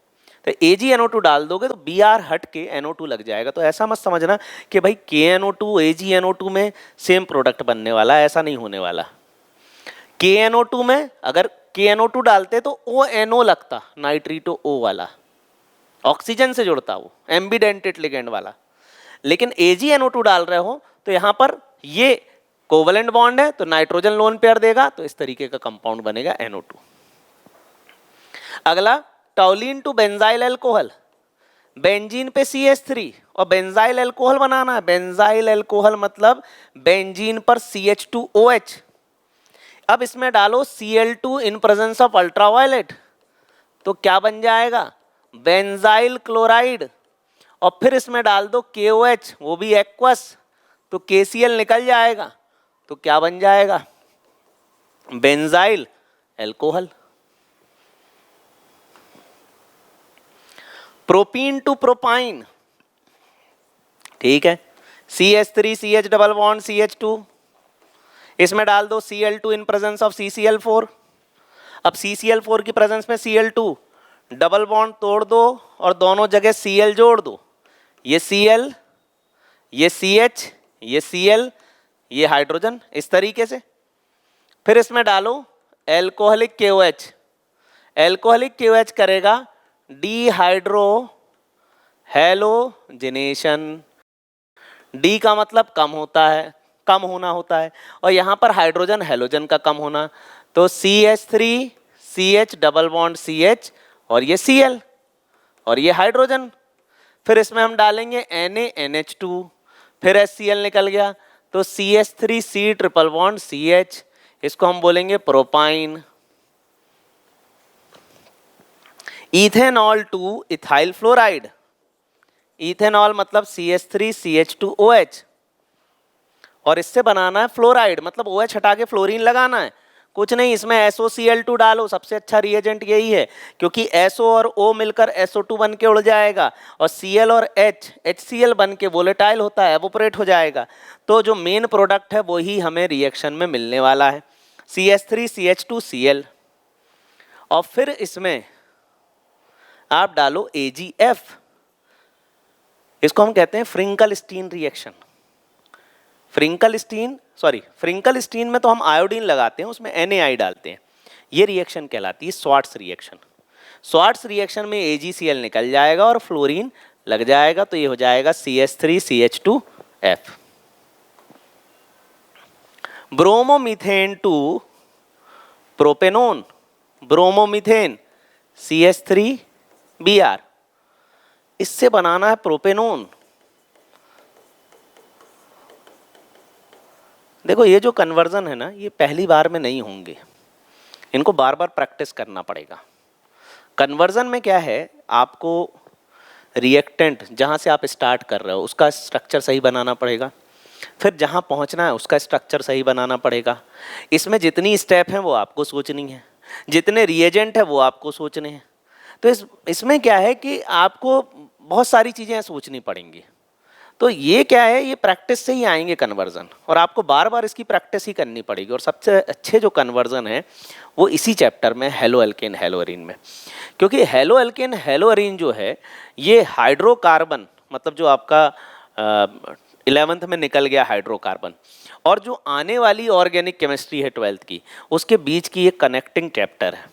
Speaker 1: तो AgNO2 डाल दोगे तो Br हट के NO2 लग जाएगा। तो ऐसा मत समझना कि भाई KNO2 AgNO2 में सेम प्रोडक्ट बनने वाला है, ऐसा नहीं होने वाला। KNO2 में अगर KNO2 डालते तो ONO लगता, नाइट्रीटो O वाला, ऑक्सीजन से जुड़ता वो एम्बिडेंटेड लिगेंड वाला। लेकिन AgNO2 डाल रहे हो तो यहाँ पर ये कोवलेंट बॉन्ड है, तो नाइट्रोजन लोन पेयर देगा, तो इस तरीके का कंपाउंड बनेगा NO2। अगला toluene to benzyl alcohol, benzene पे CH3 और बेंजाइल अल्कोहल बनाना है। बेंजाइल अल्कोहल मतलब बेंजीन पर CH2OH। अब इसमें डालो Cl2 in presence of ultraviolet, तो क्या बन जाएगा, बेंजाइल क्लोराइड। और फिर इसमें डाल दो KOH, वो भी एक्वस, तो KCl निकल जाएगा, तो क्या बन जाएगा, benzyl alcohol. Propene to propyne, ठीक है, CH3 CH double bond CH2, इसमें डाल दो Cl2 in presence of CCl4। अब CCl4 की प्रेजेंस में Cl2 डबल बॉन्ड तोड़ दो और दोनों जगह Cl जोड़ दो, ये Cl, ये CH, ये Cl, ये हाइड्रोजन, इस तरीके से। फिर इसमें डालो एल्कोहलिक KOH, एल्कोहलिक KOH करेगा डिहाइड्रो हैलोजिनेशन। डी का मतलब कम होता है, कम होना होता है, और यहाँ पर हाइड्रोजन हैलोजन का कम होना, तो CH3 CH double bond CH और ये Cl और ये हाइड्रोजन। फिर इसमें हम डालेंगे NaNH2, फिर HCl निकल गया, तो CH3 C triple bond CH, इसको हम बोलेंगे propyne. Ethanol two ethyl fluoride, ethanol मतलब CH3 CH2OH, और इससे बनाना है फ्लोराइड, मतलब OH हटा के फ्लोरीन लगाना है। कुछ नहीं, इसमें SOCl2 डालो, सबसे अच्छा रिएजेंट यही है, क्योंकि SO और O मिलकर SO2 बन के उड़ जाएगा, और Cl और H HCl बन के वोलेटाइल होता है, एवोपरेट हो जाएगा। तो जो मेन प्रोडक्ट है वही हमें रिएक्शन में मिलने वाला है, CH3 CH2 Cl। और फिर इसमें आप डालो AgF, इसको हम कहते हैं फ्रिंकल-स्टीन रिएक्शन। फ्रिंकल-स्टीन में तो हम आयोडीन लगाते हैं, उसमें NaI डालते हैं, ये रिएक्शन कहलाती है स्वार्ट्स रिएक्शन। स्वार्ट्स रिएक्शन में AgCl निकल जाएगा और फ्लोरीन लग जाएगा, तो ये हो जाएगा CH3 CH2F। Bromomethane to propanone, bromomethane CH3Br, इससे बनाना है प्रोपेनोन। देखो ये जो कन्वर्जन है ना, ये पहली बार में नहीं होंगे, इनको बार बार प्रैक्टिस करना पड़ेगा। कन्वर्जन में क्या है, आपको रिएक्टेंट जहाँ से आप स्टार्ट कर रहे हो उसका स्ट्रक्चर सही बनाना पड़ेगा, फिर जहाँ पहुँचना है उसका स्ट्रक्चर सही बनाना पड़ेगा। इसमें जितनी स्टेप हैं वो आपको सोचनी है, जितने रिएजेंट है वो आपको सोचने हैं। तो इसमें क्या है कि आपको बहुत सारी चीज़ें सोचनी पड़ेंगी। तो ये क्या है, ये प्रैक्टिस से ही आएंगे कन्वर्जन, और आपको बार बार इसकी प्रैक्टिस ही करनी पड़ेगी। और सबसे अच्छे जो कन्वर्जन है वो इसी चैप्टर में हेलो एल्केन हेलो एरीन में, क्योंकि हेलो एल्केन हेलो एरीन जो है ये हाइड्रोकार्बन, मतलब जो आपका 11th में निकल गया हाइड्रोकार्बन, और जो आने वाली ऑर्गेनिक केमिस्ट्री है 12th की, उसके बीच की एक कनेक्टिंग चैप्टर है।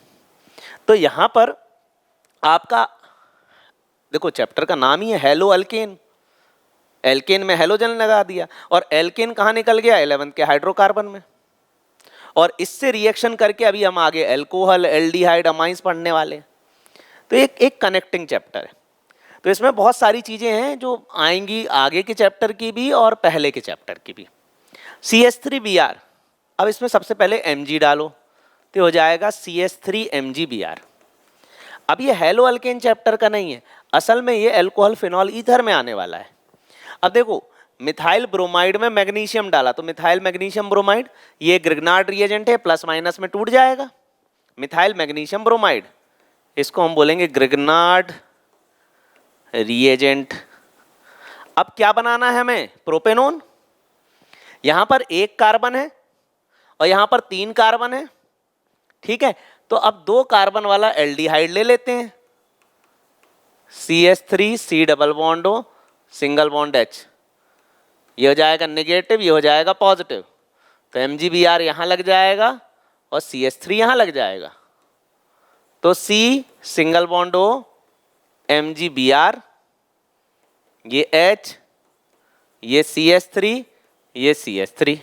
Speaker 1: तो यहाँ पर आपका देखो चैप्टर का नाम ही है हेलो एल्केन, एल्केन में हेलोजन लगा दिया, और एल्केन कहाँ निकल गया, 11th के हाइड्रोकार्बन में, और इससे रिएक्शन करके अभी हम आगे एल्कोहल एल्डिहाइड अमाइंस पढ़ने वाले। तो एक कनेक्टिंग चैप्टर है। तो इसमें बहुत सारी चीज़ें हैं जो आएंगी आगे के चैप्टर की भी और पहले के चैप्टर की भी। CH3Br, अब इसमें सबसे पहले Mg डालो तो हो जाएगा CH3MgBr। अब ये हेलो एल्केन चैप्टर का नहीं है, असल में ये अल्कोहल फिनॉल ईथर में आने वाला है। अब देखो मिथाइल ब्रोमाइड में मैग्नीशियम डाला तो मिथाइल मैग्नीशियम ब्रोमाइड, ये ग्रिग्नार्ड रिएजेंट है, प्लस माइनस में टूट जाएगा। मिथाइल मैग्नीशियम ब्रोमाइड, इसको हम बोलेंगे ग्रिग्नार्ड रिएजेंट। अब क्या बनाना है हमें? प्रोपेनोन। यहां पर एक कार्बन है और यहां पर 3 कार्बन है, ठीक है। तो अब 2 कार्बन वाला एल्डिहाइड ले लेते हैं, CH3 C double bond O single bond H, ये हो जाएगा नेगेटिव, ये हो जाएगा पॉजिटिव, तो MgBr यहां लग जाएगा और CH3 यहां लग जाएगा, तो C single bond O MgBr, ये H, ये CH3, ये CH3,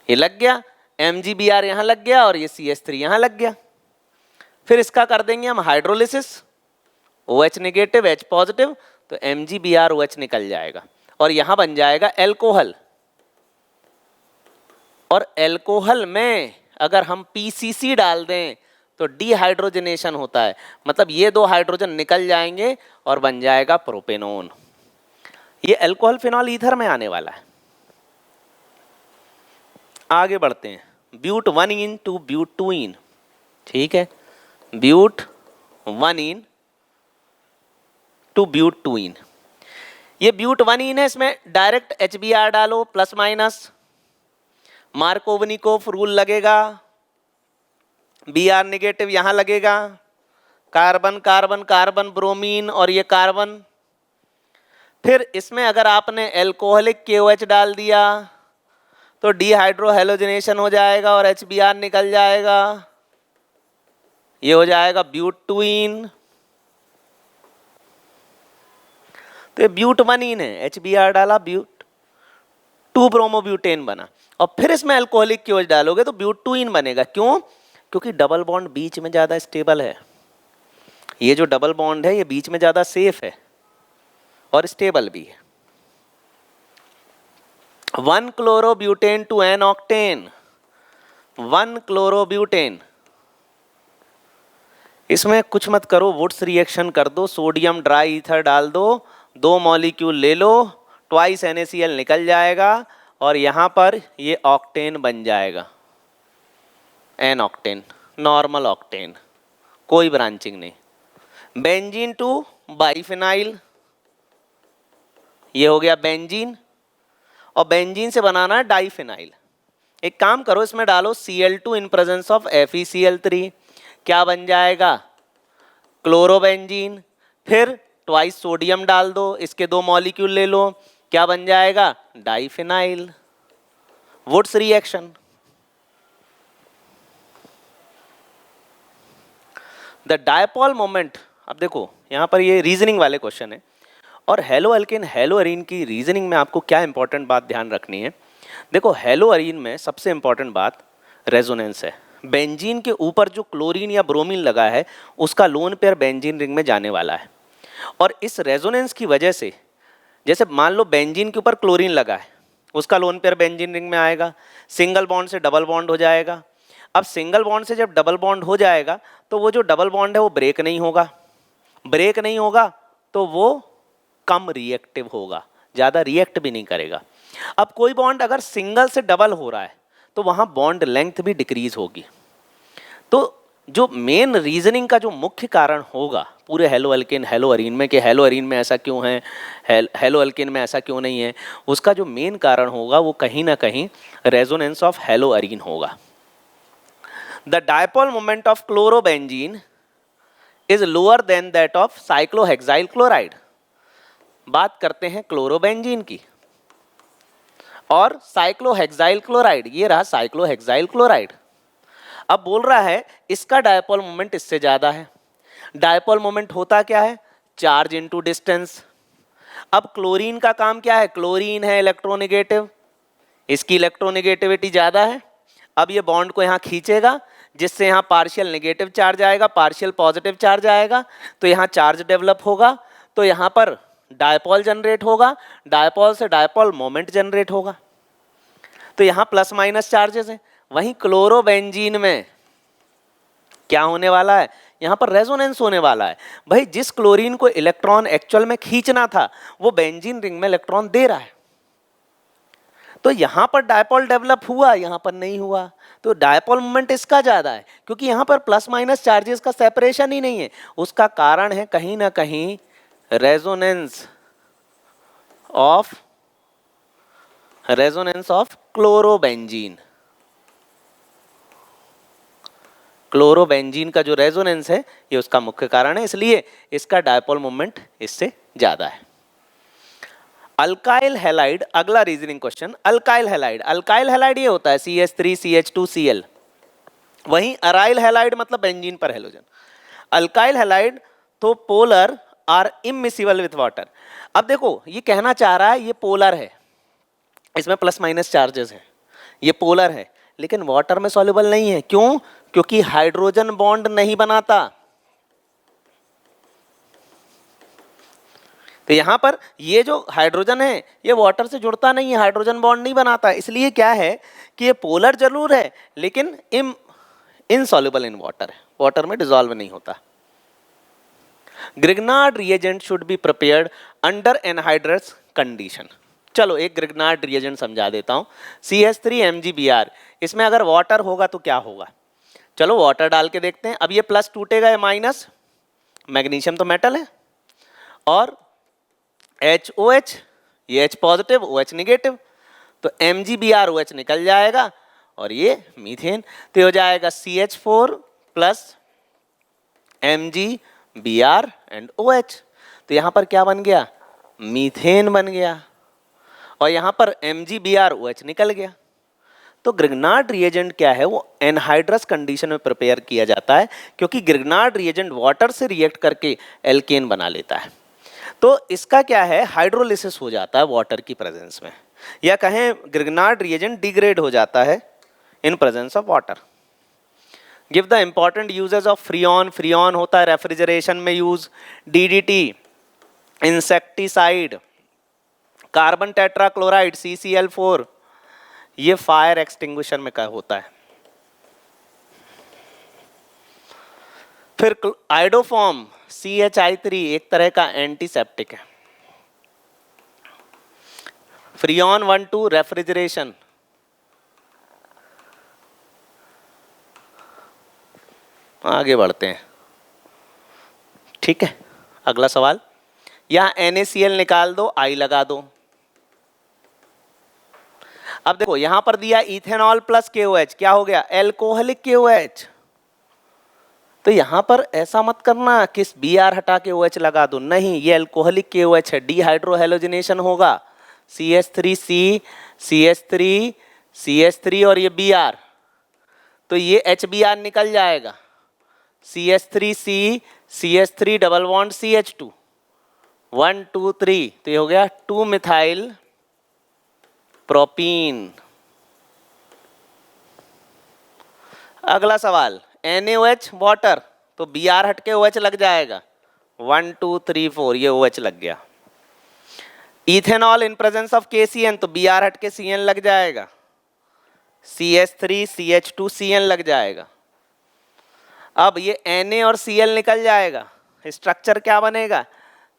Speaker 1: ये लग गया। MgBr यहां लग गया और ये CH3 यहां लग गया। फिर इसका कर देंगे हम hydrolysis, OH negative H positive, तो MgBr OH निकल जाएगा और यहां बन जाएगा एल्कोहल। और एल्कोहल में अगर हम PCC डाल दें तो डिहाइड्रोजनेशन होता है, मतलब ये 2 हाइड्रोजन निकल जाएंगे और बन जाएगा प्रोपेनोन। ये एल्कोहल फिनॉल ईथर में आने वाला है। आगे बढ़ते हैं, ब्यूट 1इन टू ब्यूट 2इन, ठीक है, ब्यूट 1इन टू ब्यूट 2इन। ये ब्यूट 1इन है, इसमें डायरेक्ट HBr डालो प्लस माइनस, मार्कोवनिकोफ रूल लगेगा, Br नेगेटिव यहां लगेगा, कार्बन कार्बन कार्बन ब्रोमीन और ये कार्बन। फिर इसमें अगर आपने एल्कोहलिक KOH डाल दिया तो डिहाइड्रो हेलोजनेशन हो जाएगा और HBr निकल जाएगा, ये हो जाएगा ब्यूट 2इन। तो ये ब्यूट 1इन है, HBr डाला, ब्यूट 2 ब्रोमोब्यूटेन बना। और फिर इसमें अल्कोहलिक KOH डालोगे तो ब्यूट 2इन बनेगा। क्यों? क्योंकि डबल बॉन्ड बीच में ज्यादा स्टेबल है, ये जो डबल बॉन्ड है ये बीच में ज्यादा सेफ है और स्टेबल भी है। 1 chlorobutane to n octane, 1 chlorobutane, इसमें कुछ मत करो, वुड्स रिएक्शन कर दो, सोडियम ट्राई ईथर डाल दो, 2 मॉलिक्यूल ले लो, ट्वाइस NaCl निकल जाएगा और यहाँ पर ये ऑक्टेन बन जाएगा, एन ऑक्टेन, नॉर्मल ऑक्टेन, कोई ब्रांचिंग नहीं। बेंजीन टू बाइफिनाइल, ये हो गया बेंजीन, और बेंजीन से बनाना है डाइफिनाइल। एक काम करो, इसमें डालो Cl2 in presence of FeCl3, क्या बन जाएगा? क्लोरोबेंजीन। फिर ट्वाइस सोडियम डाल दो, इसके 2 मॉलिक्यूल ले लो, क्या बन जाएगा? Diphenyl. Wurtz reaction. The dipole moment, अब देखो यहाँ पर ये रीजनिंग वाले क्वेश्चन है, और हेलो अल्केन हेलो अरीन की रीजनिंग में आपको क्या इंपॉर्टेंट बात ध्यान रखनी है। देखो हेलो अरीन में सबसे इंपॉर्टेंट बात रेजोनेंस है। बेंजीन के ऊपर जो क्लोरीन या ब्रोमीन लगा है उसका लोन पेयर बेंजीन रिंग में जाने वाला है, और इस रेजोनेंस की वजह से, जैसे मान लो बेंजीन के ऊपर क्लोरीन लगा है, उसका लोन पेयर बेंजीन रिंग में आएगा, सिंगल बॉन्ड से डबल बॉन्ड हो जाएगा। अब सिंगल बॉन्ड से जब डबल बॉन्ड हो जाएगा तो वो जो डबल बॉन्ड है वो ब्रेक नहीं होगा, ब्रेक नहीं होगा तो वो कम रिएक्टिव होगा, ज़्यादा रिएक्ट भी नहीं करेगा। अब कोई बॉन्ड अगर सिंगल से डबल हो रहा है तो वहाँ बॉन्ड लेंथ भी डिक्रीज होगी। तो जो मेन रीजनिंग का जो मुख्य कारण होगा पूरे हेलो अल्केन हेलो अरीन में, कि हेलो अरीन में ऐसा क्यों है, हेलो अल्केन में ऐसा क्यों नहीं है, उसका जो मेन कारण होगा वो कहीं ना कहीं रेजोनेंस ऑफ हेलो अरीन होगा। The dipole moment of chlorobenzene is lower than that of cyclohexyl chloride. बात करते हैं क्लोरोबेंजीन की और साइक्लोहेक्साइल क्लोराइड, ये रहा साइक्लोहेक्साइल क्लोराइड। अब बोल रहा है इसका डायपोल मोमेंट इससे ज्यादा है। डायपोल मोमेंट होता क्या है? Charge into distance. अब क्लोरीन का काम क्या है? क्लोरीन है इलेक्ट्रोनेगेटिव, इसकी इलेक्ट्रोनेगेटिविटी ज्यादा है। अब ये बॉन्ड को यहाँ खींचेगा जिससे यहाँ पार्शियल नेगेटिव चार्ज आएगा, पार्शियल पॉजिटिव चार्ज आएगा, तो यहाँ चार्ज डेवलप होगा, तो यहाँ पर डायपोल जनरेट होगा, डायपोल से डायपोल मोमेंट जनरेट होगा, तो यहाँ प्लस माइनस चार्जेस हैं। वहीं क्लोरोबेंजीन में क्या होने वाला है? यहाँ पर रेजोनेंस होने वाला है। भाई जिस क्लोरीन को इलेक्ट्रॉन एक्चुअल में खींचना था वो बेंजीन रिंग में इलेक्ट्रॉन दे रहा है, तो यहाँ पर डायपोल डेवलप हुआ, यहाँ पर नहीं हुआ। तो डायपोल मोमेंट इसका ज्यादा है क्योंकि यहाँ पर प्लस माइनस चार्जेस का सेपरेशन ही नहीं है। उसका कारण है कहीं ना कहीं रेजोनेंस ऑफ क्लोरोबेंजीन। क्लोरोबेंजीन का जो रेजोनेंस है ये उसका मुख्य कारण है, इसलिए इसका डायपोल मोमेंट इससे ज्यादा है। अल्काइल हैलाइड, अगला रीजनिंग क्वेश्चन। अल्काइल हैलाइड ये होता है CH3 CH2 Cl। वहीं अराइल हैलाइड मतलब बेंजीन पर हैलोजन। अल्काइल हैलाइड तो polar are immiscible with water. अब देखो ये कहना चाह रहा है ये पोलर है, इसमें प्लस माइनस चार्जेस हैं, ये पोलर है, लेकिन वाटर में सॉल्युबल नहीं है। क्यों? क्योंकि हाइड्रोजन बॉन्ड नहीं बनाता। तो यहां पर ये जो हाइड्रोजन है ये वाटर से जुड़ता नहीं है, हाइड्रोजन बॉन्ड नहीं बनाता, इसलिए क्या है कि ये पोलर जरूर है लेकिन इनसॉल्युबल इन वाटर है, वाटर में डिसॉल्व नहीं होता। Grignard reagent should be prepared under anhydrous condition. चलो एक ग्रिग्नार्ड रिएजेंट समझा देता हूं। CH3 MgBr, इसमें अगर वाटर होगा तो क्या होगा? चलो वाटर डाल के देखते हैं। अब ये प्लस टूटेगा या माइनस? मैग्नीशियम तो मेटल है, और HOH, ये H पॉजिटिव OH निगेटिव, तो MgBr OH निकल जाएगा और ये मीथेन, तो हो जाएगा CH4 plus MgBr and OH। तो यहाँ पर क्या बन गया? मीथेन बन गया, और यहाँ पर MgBr OH निकल गया। तो ग्रिग्नार्ड रिएजेंट क्या है? वो एनहाइड्रस कंडीशन में प्रिपेयर किया जाता है क्योंकि ग्रिग्नार्ड रिएजेंट वाटर से रिएक्ट करके एल्केन बना लेता है। तो इसका क्या है? हाइड्रोलिसिस हो जाता है वाटर की प्रेजेंस में, या कहें ग्रिग्नार्ड रिएजेंट डिग्रेड हो जाता है इन presence of water. Give the important uses of Freon. Freon होता है रेफ्रिजरेशन में use, DDT insecticide, carbon tetrachloride CCl4 ये फायर एक्सटिंग्विशर में क्या होता है। फिर आइडोफॉर्म CHI3 एक तरह का एंटीसेप्टिक है। Freon 1,2 refrigeration. आगे बढ़ते हैं, ठीक है। अगला सवाल, यहां NaCl निकाल दो, I लगा दो। अब देखो यहां पर दिया इथेनॉल प्लस KOH, क्या हो गया? Alcoholic KOH। तो यहां पर ऐसा मत करना कि Br हटा के OH लगा दो, नहीं, ये एल्कोहलिक KOH है, डिहाइड्रोहेलोजिनेशन होगा। CH3C CH3 और ये Br, तो ये HBr निकल जाएगा। CH3C CH3 double bond CH2 1 2 3, तो ये हो गया 2 मिथाइल प्रोपीन। अगला सवाल, NaOH वाटर, तो Br हट के OH लग जाएगा। 1 2 3 4, ये OH लग गया। Ethanol in presence of KCN, तो Br हट के Cn लग जाएगा। CH3 CH2 Cn लग जाएगा। अब ये Na और Cl निकल जाएगा, स्ट्रक्चर क्या बनेगा?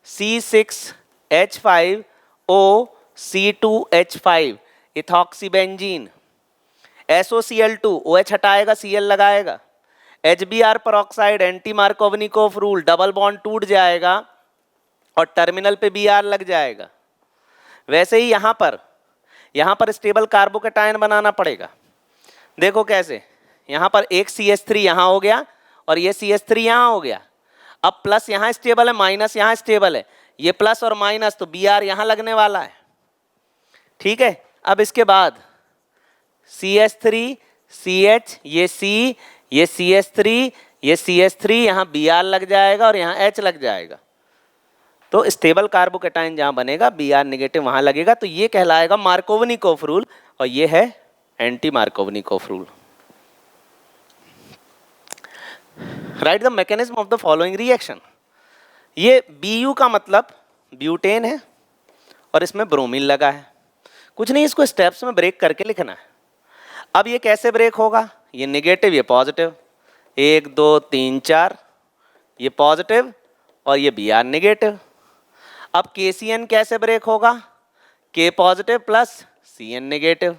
Speaker 1: C6H5O C2H5 इथॉक्सीबेंजीन। SOCl2 OH हटाएगा, Cl लगाएगा। HBr peroxide, anti Markovnikov rule, double bond टूट जाएगा और टर्मिनल पे Br लग जाएगा। वैसे ही यहां पर स्टेबल कार्बोकेटायन बनाना पड़ेगा। देखो कैसे, यहां पर एक CH3 यहां हो गया और ये CH3 यहां हो गया। अब प्लस यहां स्टेबल है, माइनस यहां स्टेबल है, ये प्लस और माइनस, तो Br यहां लगने वाला है, ठीक है। अब इसके बाद CH3 CH, ये C, ये CH3, ये CH3, यहाँ Br लग जाएगा और यहाँ H लग जाएगा। तो स्टेबल कार्बोकेटाइन जहां बनेगा Br नेगेटिव वहां लगेगा, तो ये कहलाएगा मार्कोवनिकोव रूल, और ये है anti Markovnikov rule. Right the mechanism of the following reaction. ये Bu का मतलब ब्यूटेन है और इसमें ब्रोमीन लगा है। कुछ नहीं, इसको स्टेप्स में ब्रेक करके लिखना है। अब ये कैसे ब्रेक होगा? ये नेगेटिव, ये पॉजिटिव, 1 2 3 4, ये पॉजिटिव और ये बी आर निगेटिव। अब KCN कैसे ब्रेक होगा? K positive plus CN negative.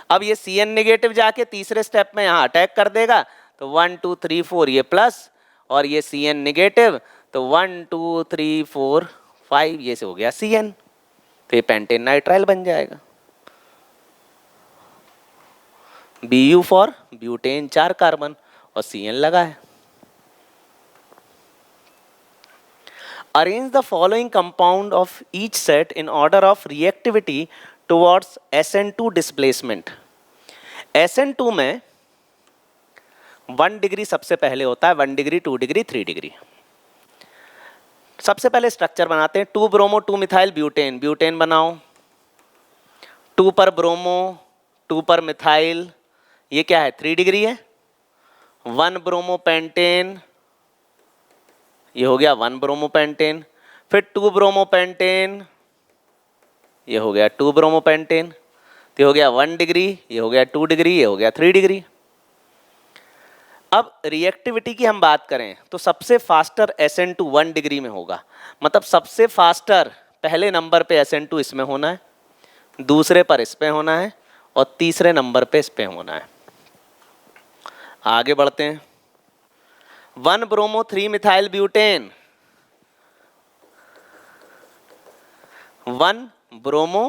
Speaker 1: अब ये CN निगेटिव जाके तीसरे स्टेप में यहाँ अटैक कर देगा, तो 1 2 3 4 ये प्लस और ये CN निगेटिव, तो 1 2 3 4 5 ये से हो गया CN, तो ये पेंटेन नाइट्राइल बन जाएगा। Bu फॉर ब्यूटेन 4 कार्बन और CN लगा है। Arrange the following compound of each set in order of reactivity towards SN2 displacement. SN2 में 1 डिग्री सबसे पहले होता है, 1 डिग्री 2 डिग्री 3 डिग्री। सबसे पहले स्ट्रक्चर बनाते हैं, 2 ब्रोमो 2 मिथाइल ब्यूटेन, ब्यूटेन बनाओ, 2 पर ब्रोमो 2 पर मिथाइल, ये क्या है 3 डिग्री है, 1 ब्रोमो पेंटेन, ये हो गया 1 ब्रोमो पेंटेन, फिर 2 ब्रोमो पेंटेन, ये हो गया 2 ब्रोमो पेंटेन, तो ये हो गया 1 डिग्री, ये हो गया 2 डिग्री, ये हो गया 3 डिग्री। अब रिएक्टिविटी की हम बात करें तो सबसे फास्टर SN2 1 डिग्री में होगा, मतलब सबसे फास्टर पहले नंबर पे SN2 इसमें होना है, दूसरे पर इस पे होना है और तीसरे नंबर पे इस पे होना है। आगे बढ़ते हैं, 1 bromo 3 methyl butane, 1 bromo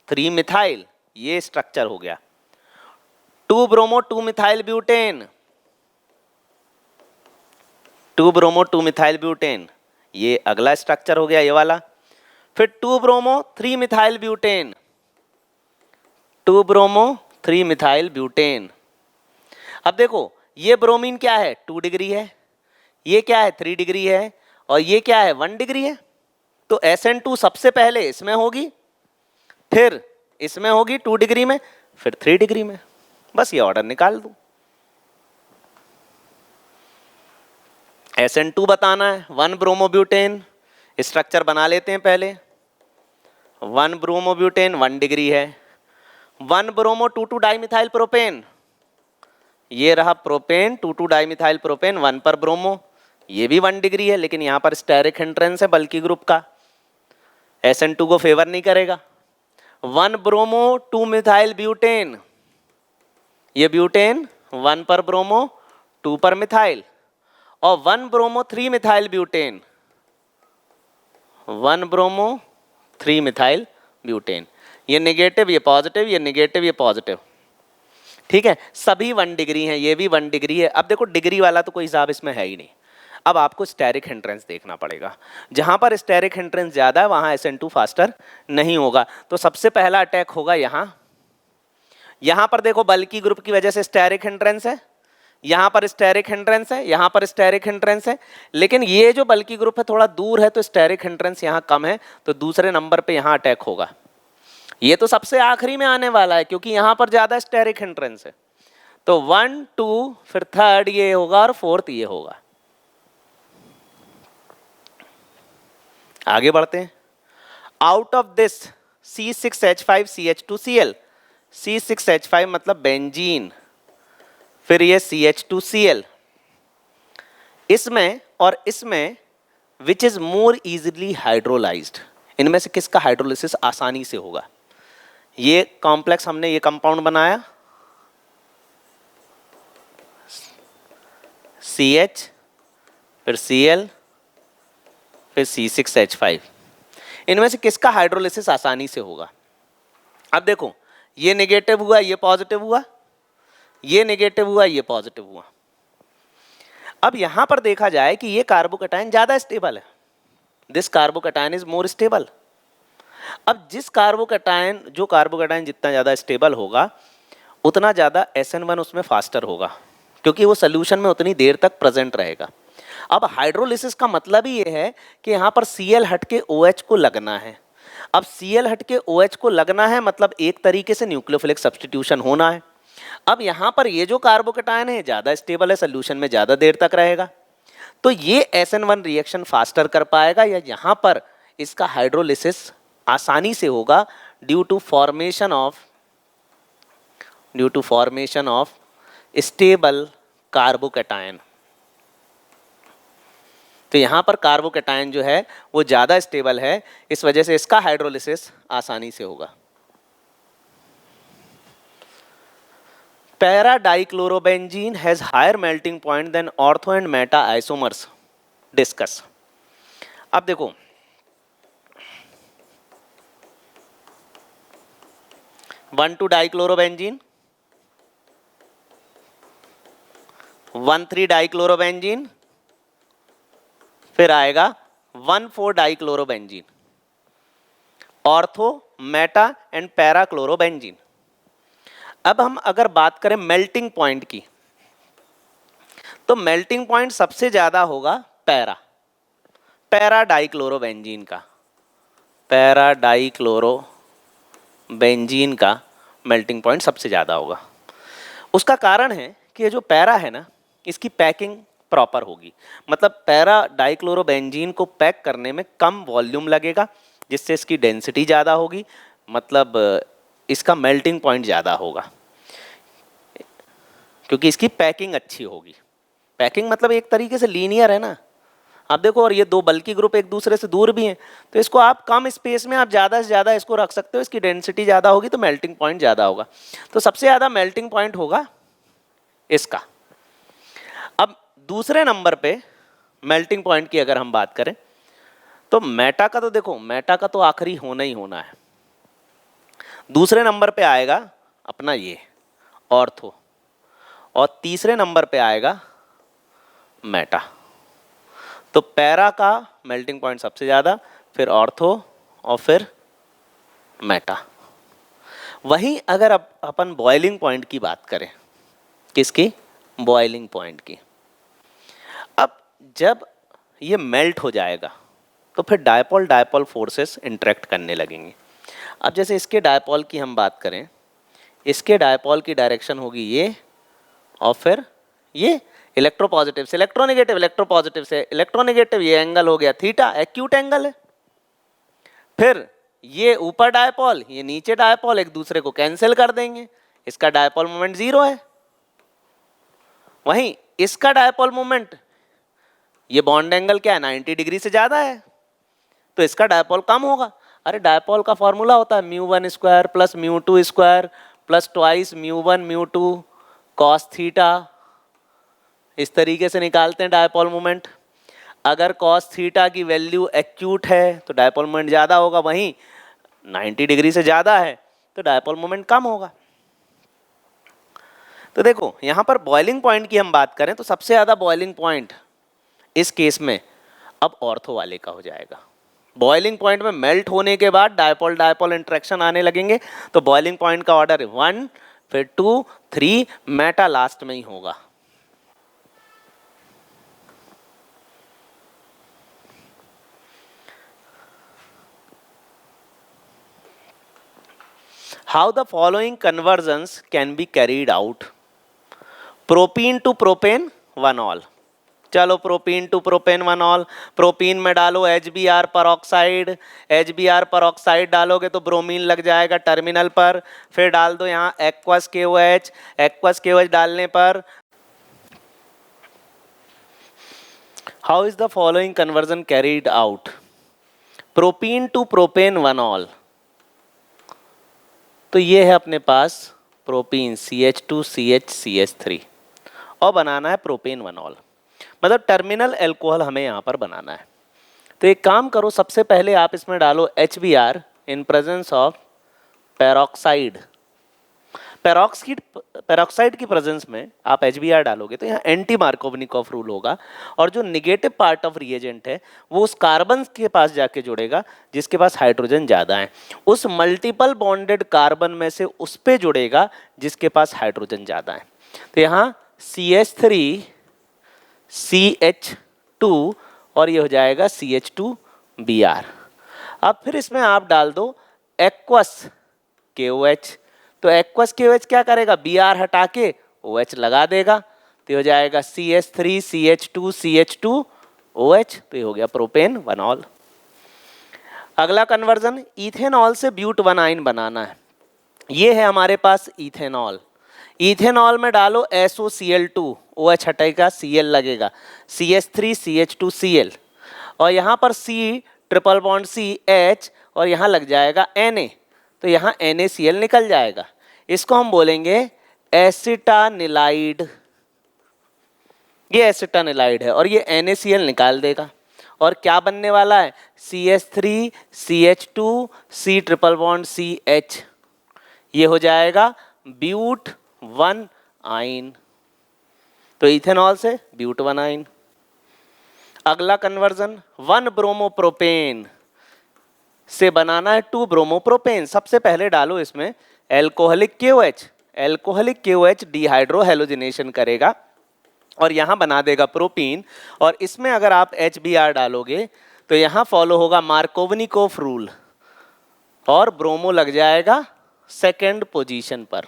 Speaker 1: 3 methyl, ये स्ट्रक्चर हो गया। 2 bromo 2 methyl butane, 2 bromo 2 methyl butane, ये अगला स्ट्रक्चर हो गया, ये वाला। फिर 2 bromo 3 methyl butane, 2 bromo 3 methyl butane. अब देखो ये ब्रोमीन क्या है 2 डिग्री है, ये क्या है 3 डिग्री है और ये क्या है 1 डिग्री है, तो SN2 सबसे पहले इसमें होगी, फिर इसमें होगी 2 डिग्री में, फिर 3 डिग्री में। बस ये ऑर्डर निकाल दो। SN2 बताना है, 1 ब्रोमोब्यूटेन, स्ट्रक्चर बना लेते हैं पहले। 1 ब्रोमोब्यूटेन 1 डिग्री है, 1 ब्रोमो 2 डाइमिथाइल प्रोपेन, ये रहा प्रोपेन 2 डाइमिथाइल प्रोपेन, 1 पर ब्रोमो, ये भी 1 डिग्री है, लेकिन यहाँ पर स्टेरिक हिंड्रेंस है बल्कि ग्रुप का, SN2 को फेवर नहीं करेगा। 1 ब्रोमो 2 मिथाइल ब्यूटेन, ये ब्यूटेन 1 पर ब्रोमो 2 पर मिथाइल, और 1 bromo 3 methyl butane, 1 bromo 3 methyl butane, ये नेगेटिव ये पॉजिटिव, ये नेगेटिव ये पॉजिटिव, ठीक है, सभी 1 डिग्री हैं, ये भी 1 डिग्री है। अब देखो डिग्री वाला तो कोई हिसाब इसमें है ही नहीं, अब आपको स्टेरिक हिंड्रेंस देखना पड़ेगा। जहां पर स्टेरिक हिंड्रेंस ज्यादा है वहां SN2 फास्टर नहीं होगा, तो सबसे पहला अटैक होगा यहां पर देखो बल्कि ग्रुप की वजह से स्टेरिक हिंड्रेंस है, यहां पर स्टेरिक हिंड्रेंस है, यहां पर स्टेरिक हिंड्रेंस है, लेकिन ये जो बल्कि ग्रुप है थोड़ा दूर है तो स्टेरिक हिंड्रेंस यहां कम है, तो दूसरे नंबर पे यहां अटैक होगा। ये तो सबसे आखिरी में आने वाला है क्योंकि यहां पर ज्यादा स्टेरिक हिंड्रेंस है, तो 1 2 फिर 3rd ये होगा और 4th ये होगा। आगे बढ़ते हैं, out of this C6H5CH2Cl, C6H5 मतलब बेंजीन, फिर ये CH2Cl, इसमें और इसमें which is more easily hydrolysed, इनमें से किसका हाइड्रोलिसिस आसानी से होगा? ये कॉम्प्लेक्स हमने ये कंपाउंड बनाया CH, फिर Cl, फिर C6H5, इनमें से किसका हाइड्रोलिसिस आसानी से होगा? अब देखो ये नेगेटिव हुआ, ये पॉजिटिव हुआ, ये नेगेटिव हुआ, ये पॉजिटिव हुआ। अब यहां पर देखा जाए कि ये कार्बोकैटायन ज्यादा स्टेबल है, this carbocation is more stable. अब जो कार्बोकैटायन जितना ज्यादा स्टेबल होगा उतना ज्यादा SN1 उसमें फास्टर होगा क्योंकि वो सोल्यूशन में उतनी देर तक प्रेजेंट रहेगा। अब हाइड्रोलिसिस का मतलब ही ये है कि यहाँ पर Cl हट के OH को लगना है। अब Cl हट के OH को लगना है मतलब एक तरीके से न्यूक्लियोफिलिक सब्स्टिट्यूशन होना है। अब यहाँ पर ये जो कार्बोकैटायन है ज़्यादा स्टेबल है, सोल्यूशन में ज़्यादा देर तक रहेगा, तो ये SN1 रिएक्शन फास्टर कर पाएगा या यहाँ पर इसका हाइड्रोलिसिस आसानी से होगा due to formation of stable carbocation. तो यहाँ पर कार्बोकैटायन जो है वो ज़्यादा स्टेबल है, इस वजह से इसका हाइड्रोलिसिस आसानी से होगा। Para dichlorobenzene has higher melting point than ortho and meta isomers, discuss. अब देखो 1,2 डाइक्लोरोबेंजीन, 1,3 डाइक्लोरोबेंजीन, फिर आएगा 1,4 dichlorobenzene, ortho, meta and para chlorobenzene. अब हम अगर बात करें मेल्टिंग पॉइंट की, तो मेल्टिंग पॉइंट सबसे ज्यादा होगा पैरा डाइक्लोरोबेंजीन का, पैरा डाइक्लोरोबेंजीन का मेल्टिंग पॉइंट सबसे ज़्यादा होगा। उसका कारण है कि ये जो पैरा है ना, इसकी पैकिंग प्रॉपर होगी, मतलब पैरा डाइक्लोरोबेंजीन को पैक करने में कम वॉल्यूम लगेगा, जिससे इसकी डेंसिटी ज़्यादा होगी, मतलब इसका मेल्टिंग पॉइंट ज़्यादा होगा, क्योंकि इसकी पैकिंग अच्छी होगी। पैकिंग मतलब एक तरीके से लीनियर है ना, आप देखो, और ये दो बल्कि ग्रुप एक दूसरे से दूर भी हैं, तो इसको आप कम स्पेस में आप ज़्यादा से ज़्यादा इसको रख सकते हो, इसकी डेंसिटी ज़्यादा होगी तो मेल्टिंग पॉइंट ज़्यादा होगा। तो सबसे ज़्यादा मेल्टिंग पॉइंट होगा इसका। अब दूसरे नंबर पे मेल्टिंग पॉइंट की अगर हम बात करें, तो मेटा का, तो देखो मेटा का तो आखिरी होना ही होना है। दूसरे नंबर पे आएगा अपना ये ऑर्थो, और तीसरे नंबर पे आएगा मेटा। तो पैरा का मेल्टिंग पॉइंट सबसे ज़्यादा, फिर ऑर्थो और फिर मेटा। वहीं अगर अपन बॉइलिंग पॉइंट की बात करें, किसकी? बॉइलिंग पॉइंट की। अब जब ये मेल्ट हो जाएगा तो फिर डायपोल डायपोल फोर्सेस इंटरेक्ट करने लगेंगे। अब जैसे इसके डायपोल की हम बात करें, इसके डायपोल की डायरेक्शन होगी ये, और फिर ये इलेक्ट्रोपॉजिटिव से इलेक्ट्रोनेगेटिव, इलेक्ट्रोपॉजिटिव से इलेक्ट्रोनेगेटिव, ये एंगल हो गया थीटा, एक्यूट एंगल है। फिर ये ऊपर डायपोल, ये नीचे डायपोल, एक दूसरे को कैंसिल कर देंगे, इसका डायपोल मोमेंट 0 है। वहीं इसका डायपोल मोमेंट, ये बॉन्ड एंगल क्या है, 90 डिग्री से ज़्यादा है, तो इसका डायपोल कम होगा। अरे डायपोल का फॉर्मूला होता है μ1² plus μ2² plus twice μ1 μ2 cos theta, इस तरीके से निकालते हैं डायपोल मोमेंट। अगर कॉस थीटा की वैल्यू एक्यूट है तो डायपोल मोमेंट ज़्यादा होगा, वहीं 90 डिग्री से ज़्यादा है तो डायपोल मोमेंट कम होगा। तो देखो यहाँ पर बॉइलिंग पॉइंट की हम बात करें तो सबसे ज़्यादा बॉइलिंग पॉइंट इस केस में अब ऑर्थो वाले का हो जाएगा। बॉइलिंग पॉइंट में मेल्ट होने के बाद डायपोल डायपोल इंटरेक्शन आने लगेंगे, तो बॉइलिंग पॉइंट का ऑर्डर 1, फिर 2, 3, मेटा लास्ट में ही होगा। How the following conversions can be carried out? Propene to propane 1 ol. चलो propene to propane 1 ol, propene में डालो HBr परऑक्साइड, HBr परऑक्साइड डालोगे तो ब्रोमीन लग जाएगा टर्मिनल पर, फिर डाल दो यहाँ एक्वस KOH, एक्वस KOH डालने पर how is the following conversion carried out? Propene to propane 1 ol, तो ये है अपने पास प्रोपीन CH2CH CH3 और बनाना है प्रोपेन 1 ऑल, मतलब टर्मिनल एल्कोहल हमें यहाँ पर बनाना है। तो एक काम करो, सबसे पहले आप इसमें डालो HBr in presence of peroxide. Peroxide की प्रेजेंस में आप HBr डालोगे तो यहाँ एंटी मार्कोवनिकॉफ रूल होगा, और जो निगेटिव पार्ट ऑफ रिएजेंट है वो उस कार्बन के पास जाके जुड़ेगा जिसके पास हाइड्रोजन ज़्यादा है, उस मल्टीपल बॉन्डेड कार्बन में से उस पे जुड़ेगा जिसके पास हाइड्रोजन ज़्यादा है। तो यहाँ CH3 CH2 और ये हो जाएगा CH2Br। अब फिर इसमें आप डाल दो एक्वस KOH, तो एक्वस KOH क्या करेगा, Br हटा के OH लगा देगा, तो हो जाएगा CH3 CH2 CH2OH, तो ये हो गया प्रोपेन 1 ऑल। अगला कन्वर्जन इथेनॉल से ब्यूट 1 आइन बनाना है। ये है हमारे पास इथेनॉल। इथेनॉल में डालो SOCl2, OH हटेगा, Cl लगेगा, CH3CH2Cl, और यहाँ पर C ट्रिपल बॉन्ड CH, और यहाँ लग जाएगा Na, तो यहाँ NaCl निकल जाएगा। इसको हम बोलेंगे एसिटानिलाइड। ये एसिटानिलाइड है और ये NaCl निकाल देगा, और क्या बनने वाला है, CH3CH2 C triple bond CH, ये हो जाएगा ब्यूट 1 आइन। तो इथेनॉल से ब्यूट 1 आइन। अगला कन्वर्जन 1 ब्रोमोप्रोपेन से बनाना है 2 ब्रोमोप्रोपेन। सबसे पहले डालो इसमें alcoholic KOH, alcoholic KOH dehydro halogenation करेगा और यहाँ बना देगा प्रोपीन, और इसमें अगर आप HBr डालोगे तो यहाँ फॉलो होगा मार्कोवनिकोफ रूल, और ब्रोमो लग जाएगा सेकेंड पोजीशन पर,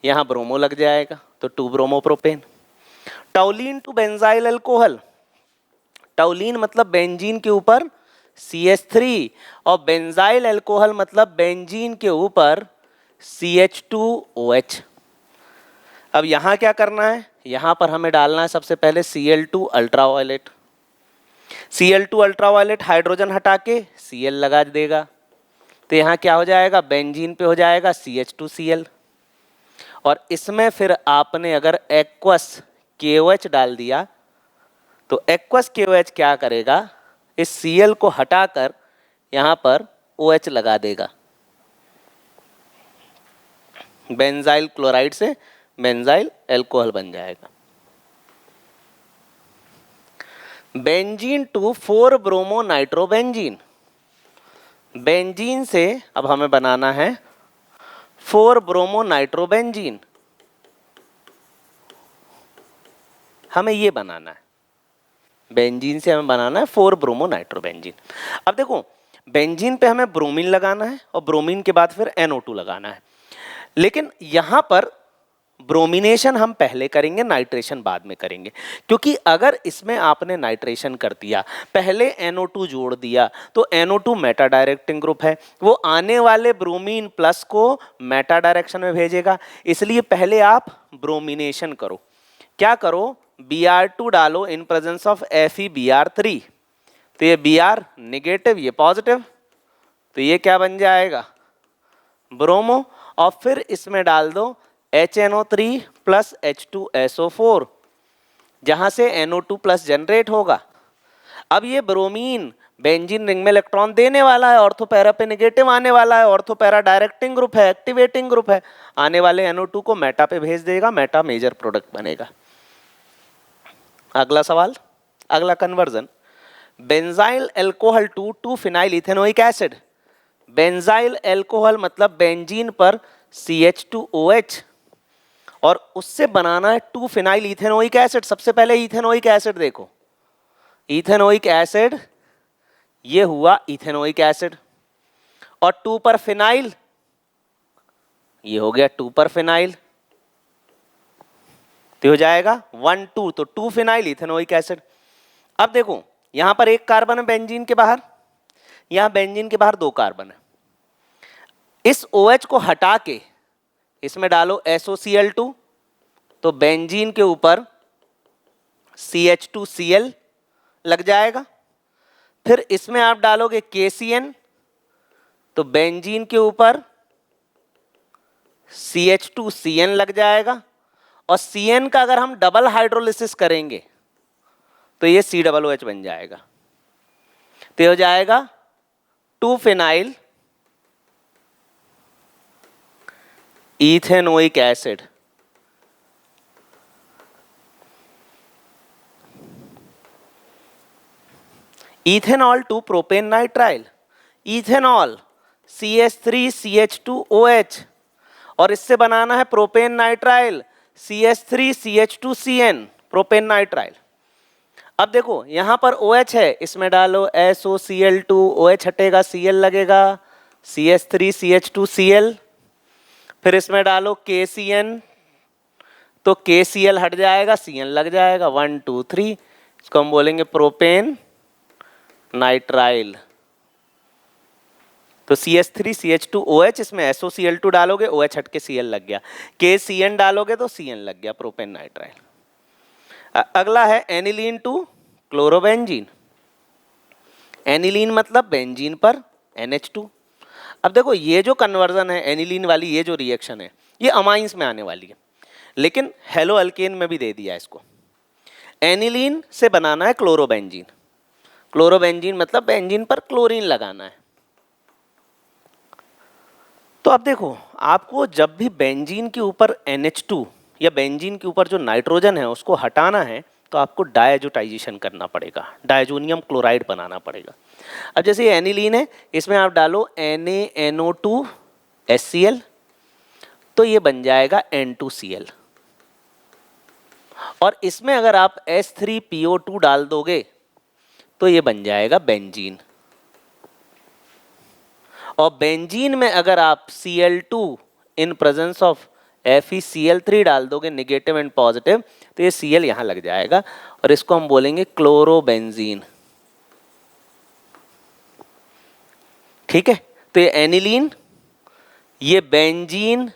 Speaker 1: यहाँ ब्रोमो लग जाएगा, तो 2 ब्रोमोप्रोपेन। टॉलीन टू बेंजाइल अल्कोहल, टॉलीन मतलब बेंजीन के ऊपर CH3, और बेंजाइल अल्कोहल मतलब बेंजीन के ऊपर CH2OH। अब यहाँ क्या करना है, यहाँ पर हमें डालना है सबसे पहले Cl2 ultraviolet. Cl2 ultraviolet hydrogen हटा के Cl लगा देगा, तो यहाँ क्या हो जाएगा, बेंजीन पे हो जाएगा CH2Cl, और इसमें फिर आपने अगर एक्वस KOH डाल दिया तो एक्वस KOH क्या करेगा, इस Cl को हटाकर यहाँ पर OH लगा देगा, बेंजाइल क्लोराइड से बेंजाइल अल्कोहल बन जाएगा। Benzene to 4 bromo nitrobenzene, benzene से अब हमें बनाना है 4 ब्रोमो नाइट्रोबेंजीन, हमें ये बनाना है, बेंजीन से हमें बनाना है 4 ब्रोमो नाइट्रोबेंजीन। अब देखो बेंजीन पे हमें ब्रोमीन लगाना है और ब्रोमीन के बाद फिर NO2 लगाना है, लेकिन यहाँ पर ब्रोमिनेशन हम पहले करेंगे, नाइट्रेशन बाद में करेंगे, क्योंकि अगर इसमें आपने नाइट्रेशन कर दिया, पहले NO2 जोड़ दिया, तो NO2 मेटा डायरेक्टिंग ग्रुप है, वो आने वाले ब्रोमीन प्लस को मेटा डायरेक्शन में भेजेगा, इसलिए पहले आप ब्रोमिनेशन करो। क्या करो, Br2 डालो इन प्रेजेंस ऑफ FeBr3, तो ये Br निगेटिव, ये पॉजिटिव, तो ये क्या बन जाएगा, ब्रोमो, और फिर इसमें डाल दो HNO3 प्लस H2SO4, जहां से NO2 प्लस जनरेट होगा। अब ये ब्रोमीन बेंजीन रिंग में इलेक्ट्रॉन देने वाला है, ऑर्थो पैरा पे नेगेटिव आने वाला है, ऑर्थो पैरा डायरेक्टिंग ग्रुप है, एक्टिवेटिंग ग्रुप है, आने वाले NO2 को मेटा पे भेज देगा, मेटा मेजर प्रोडक्ट बनेगा। अगला सवाल, अगला conversion, benzyl alcohol to 2 phenyl ethanoic acid. Benzyl alcohol मतलब बेंजीन पर CH2OH, और उससे बनाना है 2 फिनाइल इथेनोइक एसिड। सबसे पहले इथेनोइक एसिड देखो, इथेनोइक एसिड ये हुआ इथेनोइक एसिड, और 2 पर फिनाइल ये हो गया 2 पर फिनाइल, तो हो जाएगा 1 2, तो 2 फिनाइल इथेनोइक एसिड। अब देखो यहां पर एक कार्बन है बेंजीन के बाहर, यहां बेंजीन के बाहर 2 कार्बन है, इस OH को हटा के इसमें डालो SOCl2, तो बेंजीन के ऊपर CH2Cl लग जाएगा, फिर इसमें आप डालोगे KCN, तो बेंजीन के ऊपर CH2CN लग जाएगा, और CN का अगर हम डबल हाइड्रोलिसिस करेंगे तो ये COOH बन जाएगा, तो ये हो जाएगा 2 phenyl ethanoic acid. Ethanol to propane nitrile, ethanol CH3CH2OH, और इससे बनाना है propane nitrile CH3CH2CN, propane nitrile. अब देखो यहां पर OH है, इसमें डालो SOCl2, OH हटेगा, Cl लगेगा, CH3CH2Cl, फिर इसमें डालो KCN, तो KCl हट जाएगा, Cn लग जाएगा, 1 2 3, इसको हम बोलेंगे प्रोपेन नाइट्राइल। तो CH3CH2OH, इसमें SOCl2 डालोगे, OH हट के Cl लग गया, KCN डालोगे तो Cn लग गया, प्रोपेन नाइट्राइल। अगला है एनिलीन टू क्लोरोबेंजीन। एनिलीन मतलब बेंजीन पर NH2। अब देखो ये जो कन्वर्जन है एनिलीन वाली, ये जो रिएक्शन है ये अमाइंस में आने वाली है, लेकिन हेलो अल्केन में भी दे दिया इसको। एनिलीन से बनाना है क्लोरोबेंजीन, क्लोरोबेंजीन मतलब बेंजीन पर क्लोरीन लगाना है। तो अब देखो आपको जब भी बेंजीन के ऊपर NH2 या बेंजीन के ऊपर जो नाइट्रोजन है उसको हटाना है तो आपको डायजोटाइजेशन करना पड़ेगा, डायजोनियम क्लोराइड बनाना पड़ेगा। अब जैसे ये एनिलीन है, इसमें आप डालो NaNO2HCl, तो ये बन जाएगा N2Cl। और इसमें अगर आप H3PO2 डाल दोगे तो ये बन जाएगा बेंजीन। और बेंजीन में अगर आप Cl2 in presence of FeCl3 डाल दोगे, नेगेटिव एंड पॉजिटिव, तो ये Cl यहाँ लग जाएगा और इसको हम बोलेंगे क्लोरोबेंजीन। ठीक है, तो ये एनिलीन, ये benzene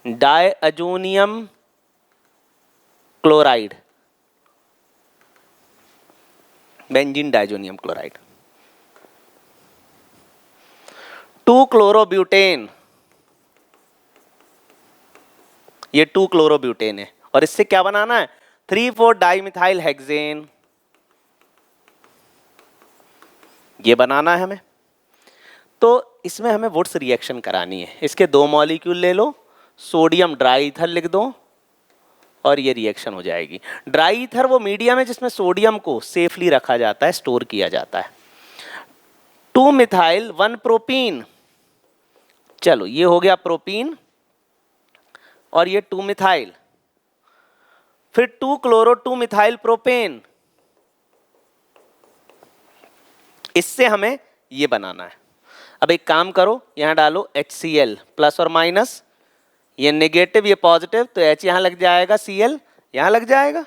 Speaker 1: diazonium chloride, benzene diazonium chloride. 2 chlorobutane, ये 2 क्लोरोब्यूटेन है और इससे क्या बनाना है 3,4 डाइमिथाइल हेक्सेन, ये बनाना है हमें। तो इसमें हमें वुड्स रिएक्शन करानी है। इसके 2 मॉलिक्यूल ले लो, सोडियम ड्राई ईथर लिख दो और ये रिएक्शन हो जाएगी। ड्राई ईथर वो मीडियम है जिसमें सोडियम को सेफली रखा जाता है, स्टोर किया जाता है। 2 मिथाइल 1 प्रोपीन, चलो ये हो गया प्रोपीन और ये 2 मिथाइल, फिर 2 क्लोरो 2 मिथाइल प्रोपेन, इससे हमें ये बनाना है। अब एक काम करो, यहां डालो HCl प्लस और माइनस, ये नेगेटिव ये पॉजिटिव, तो H यहां लग जाएगा, Cl यहां लग जाएगा,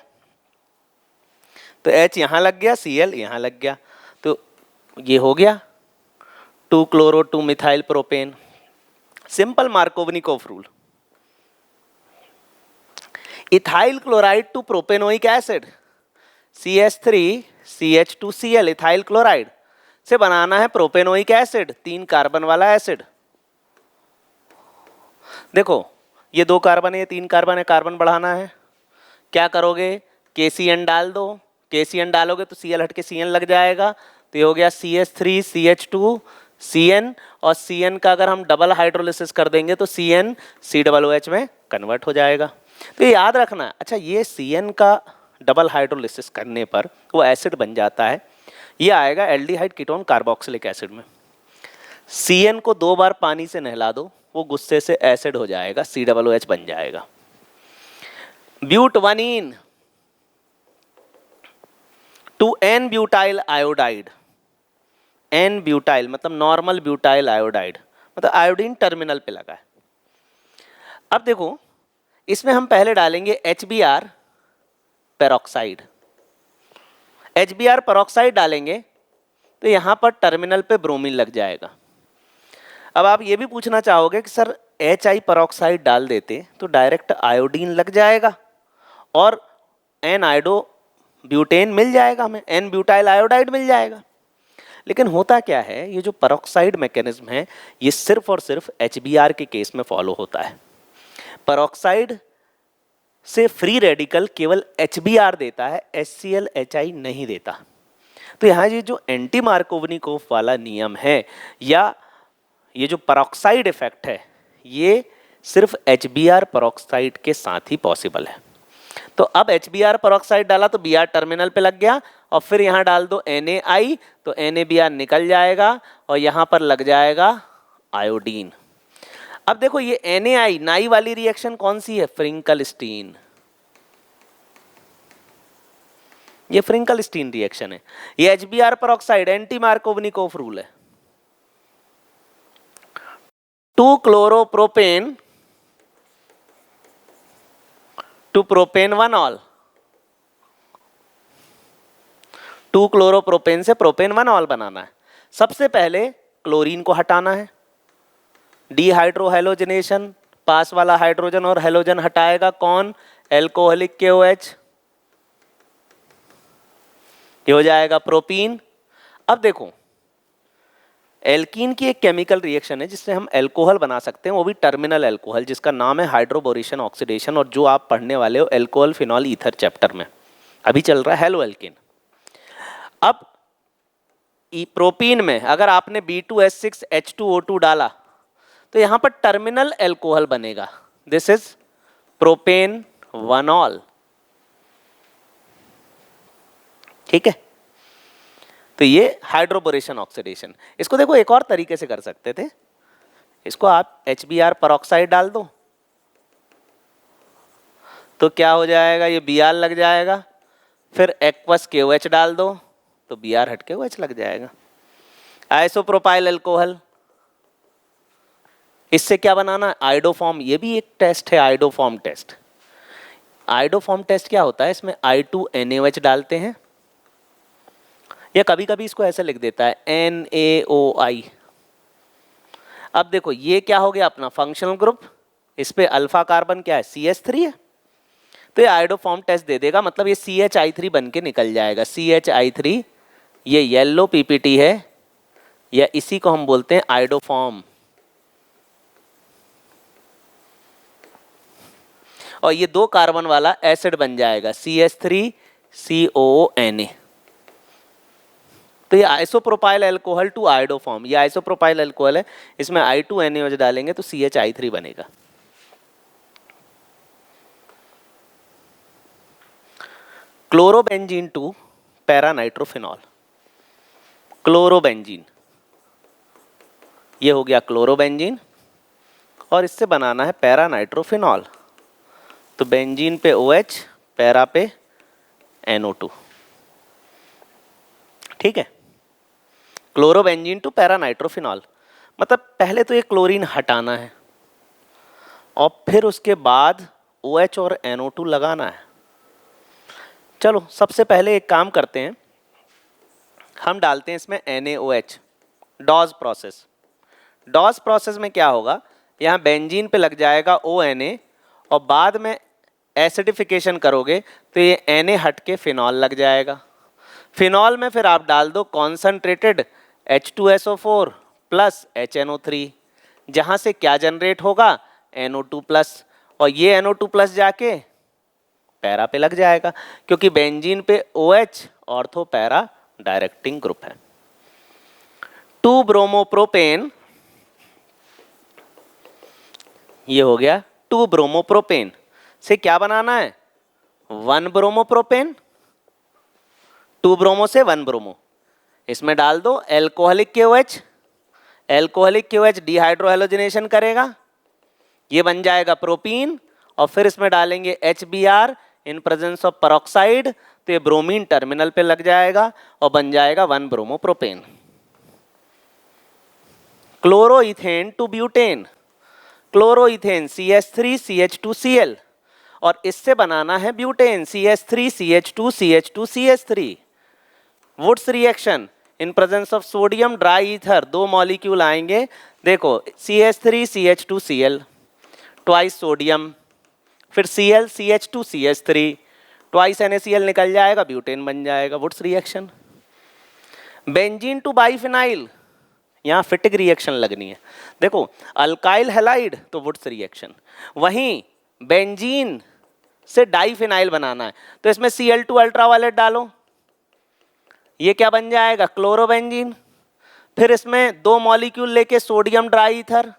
Speaker 1: तो H यहां लग गया, Cl यहां लग गया, तो ये हो गया 2 chloro 2 methyl propane. Simple Markovnikov rule. Ethyl chloride to propanoic acid CH3CH2Cl, ethyl chloride से बनाना है प्रोपेनोइक एसिड, 3 कार्बन वाला एसिड। देखो ये 2 कार्बन है, ये 3 कार्बन है, कार्बन बढ़ाना है, क्या करोगे KCN डाल दो, KCN डालोगे तो Cl हट के Cn लग जाएगा, तो ये हो गया CH3CH2Cn, और Cn का अगर हम डबल हाइड्रोलिसिस कर देंगे तो Cn COOH में कन्वर्ट हो जाएगा। तो ये याद रखना। अच्छा, ये Cn का डबल हाइड्रोलिसिस करने पर वो एसिड बन जाता है, ये आएगा एल्डिहाइड कीटोन कार्बोक्सिलिक एसिड में। Cn को 2 बार पानी से नहला दो, वो गुस्से से एसिड हो जाएगा, COOH बन जाएगा। Butene to n butyl iodide, n butyl मतलब नॉर्मल ब्यूटाइल आयोडाइड, मतलब आयोडीन टर्मिनल पे लगा है। अब देखो इसमें हम पहले डालेंगे HBr पेरोक्साइड, HBr पेरोक्साइड डालेंगे तो यहां पर टर्मिनल पे ब्रोमीन लग जाएगा। अब आप ये भी पूछना चाहोगे कि सर HI पेरोक्साइड डाल देते तो डायरेक्ट आयोडीन लग जाएगा और एन आयोडो ब्यूटेन मिल जाएगा, हमें एन ब्यूटाइल आयोडाइड मिल जाएगा। लेकिन होता क्या है, ये जो पेरोक्साइड मैकेनिज्म है ये सिर्फ और सिर्फ HBr के केस में फॉलो होता है। पेरोक्साइड से फ्री रेडिकल केवल HBr देता है, HCl HI नहीं देता। तो यहाँ ये जो एंटी मार्कोवनिकोफ वाला नियम है या ये जो पेरोक्साइड इफेक्ट है ये सिर्फ HBr पेरोक्साइड के साथ ही पॉसिबल है। तो अब HBr पेरोक्साइड डाला तो Br टर्मिनल पे लग गया और फिर यहाँ डाल दो NaI तो NaBr निकल जाएगा और यहाँ पर लग जाएगा आयोडीन। अब देखो ये NaI नाई वाली रिएक्शन कौन सी है, फ्रिंकलस्टीन, ये फ्रिंकलस्टीन रिएक्शन है। ये HBr peroxide anti Markovnikov rule है। 2 chloropropane to propane 1 ol, 2 chloropropane से प्रोपेन 1 ऑल बनाना है। सबसे पहले क्लोरीन को हटाना है, डीहाइड्रोहेलोजनेशन, पास वाला हाइड्रोजन और हेलोजन हटाएगा कौन, एल्कोहलिक KOH, ये हो जाएगा प्रोपीन। अब देखो एल्कीन की एक केमिकल रिएक्शन है जिससे हम एल्कोहल बना सकते हैं, वो भी टर्मिनल एल्कोहल, जिसका नाम है हाइड्रोबोरेशन ऑक्सीडेशन, और जो आप पढ़ने वाले हो एल्कोहल फिनॉल ईथर चैप्टर में अभी चल रहा है हेलो एल्कीन। अब प्रोपीन में अगर आपने B2S6H2O2 डाला तो यहां पर टर्मिनल एल्कोहल बनेगा, दिस इज प्रोपेन वनॉल, ठीक है। तो ये हाइड्रोबोरेशन ऑक्सीडेशन। इसको देखो एक और तरीके से कर सकते थे, इसको आप HBr परऑक्साइड डाल दो तो क्या हो जाएगा, ये Br लग जाएगा, फिर एक्वस KOH डाल दो तो Br हट के OH लग जाएगा। आइसोप्रोपाइल अल्कोहल, इससे क्या बनाना, आइडोफॉर्म, ये भी एक टेस्ट है आइडोफॉर्म टेस्ट। आइडोफॉर्म टेस्ट क्या होता है, इसमें I2NaOH डालते हैं, या कभी कभी इसको ऐसे लिख देता है NaOI। अब देखो ये क्या हो गया अपना फंक्शनल ग्रुप, इस पे अल्फा कार्बन क्या है CH3 है, तो ये आइडोफॉर्म टेस्ट दे देगा, मतलब ये CHI3 बन के निकल जाएगा। CHI3 ये येलो PPT है, या इसी को हम बोलते हैं आइडोफॉर्म, और ये 2 कार्बन वाला एसिड बन जाएगा CH3COONA। तो ये आइसोप्रोपाइल अल्कोहल टू आइडोफॉर्म, ये आइसोप्रोपाइल अल्कोहल है, इसमें I2NaOH डालेंगे तो CHI3 बनेगा। क्लोरोबेंजीन टू पैरानाइट्रोफिनॉल, क्लोरोबेंजीन, ये हो गया क्लोरोबेंजीन, और इससे बनाना है पैरानाइट्रोफिनॉल, तो बेंजीन पे OH, पैरा पे NO2, ठीक है। क्लोरोबेंजीन टू पैरानाइट्रोफिनॉल, मतलब पहले तो ये क्लोरीन हटाना है और फिर उसके बाद OH और NO2 लगाना है। चलो सबसे पहले एक काम करते हैं, हम डालते हैं इसमें NaOH, Dow's process. Dow's process में क्या होगा, यहाँ बेंजीन पे लग जाएगा ONA, और बाद में एसिडिफिकेशन करोगे तो ये Na हट के फिनॉल लग जाएगा। फिनॉल में फिर आप डाल दो कॉन्सनट्रेटेड H2SO4 प्लस HNO3, जहाँ से क्या जनरेट होगा NO2 प्लस, और ये NO2 प्लस जाके पैरा पे लग जाएगा, क्योंकि बेंजीन पे OH ortho para directing group है। 2 ब्रोमोप्रोपेन, ये हो गया 2 ब्रोमोप्रोपेन, से क्या बनाना है 1 ब्रोमोप्रोपेन, 2 ब्रोमो से 1 ब्रोमो, इसमें डाल दो alcoholic KOH, alcoholic KOH dehydrohalogenation करेगा, ये बन जाएगा प्रोपीन, और फिर इसमें डालेंगे HBr in presence of peroxide, तो ये ब्रोमीन टर्मिनल पे लग जाएगा और बन जाएगा 1 bromopropane. Chloroethane to butane, chloroethane CH3CH2Cl, और इससे बनाना है butane CH3CH2CH2CH3। Wurtz reaction in presence of sodium dry ether, 2 molecule आएंगे, देखो CH3CH2Cl, ट्वाइस सोडियम, फिर Cl CH2CH3, ट्वाइस NaCl निकल जाएगा, ब्यूटेन बन जाएगा, Wurtz reaction. Benzene to biphenyl, यहाँ फिटिक रिएक्शन लगनी है, देखो अल्काइल हैलाइड तो वुड्स रिएक्शन, वहीं बेंजीन से डाइफिनाइल बनाना है तो इसमें Cl2 अल्ट्रावायलेट डालो, ये क्या बन जाएगा क्लोरोबेंजीन, फिर इसमें 2 मॉलिक्यूल लेके सोडियम ड्राई ईथर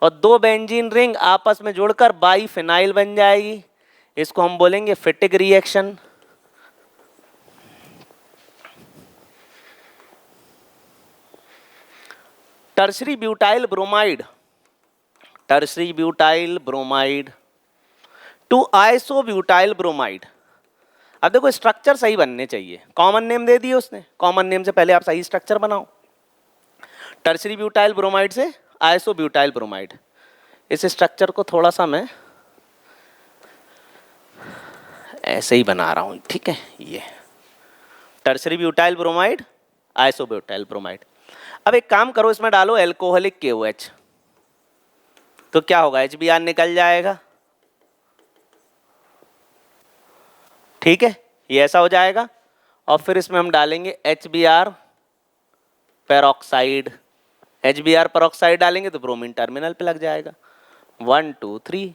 Speaker 1: और 2 बेंजीन रिंग आपस में जोड़कर बाइफिनाइल बन जाएगी, इसको हम बोलेंगे Fittig reaction. Tertiary butyl bromide, tertiary butyl bromide to isobutyl bromide. अब देखो स्ट्रक्चर सही बनने चाहिए, कॉमन नेम दे दिए उसने, कॉमन नेम से पहले आप सही स्ट्रक्चर बनाओ। टर्शरी ब्यूटाइल ब्रोमाइड से आइसोब्यूटाइल ब्रोमाइड, इस स्ट्रक्चर को थोड़ा सा मैं ऐसे ही बना रहा हूँ, ठीक है। ये tertiary butyl bromide, isobutyl bromide, अब एक काम करो, इसमें डालो एल्कोहलिक KOH, तो क्या होगा, HBr निकल जाएगा। ठीक है, ये ऐसा हो जाएगा। और फिर इसमें हम डालेंगे HBr पेरोक्साइड। HBr पेरोक्साइड डालेंगे तो ब्रोमीन टर्मिनल पे लग जाएगा। 1 2 3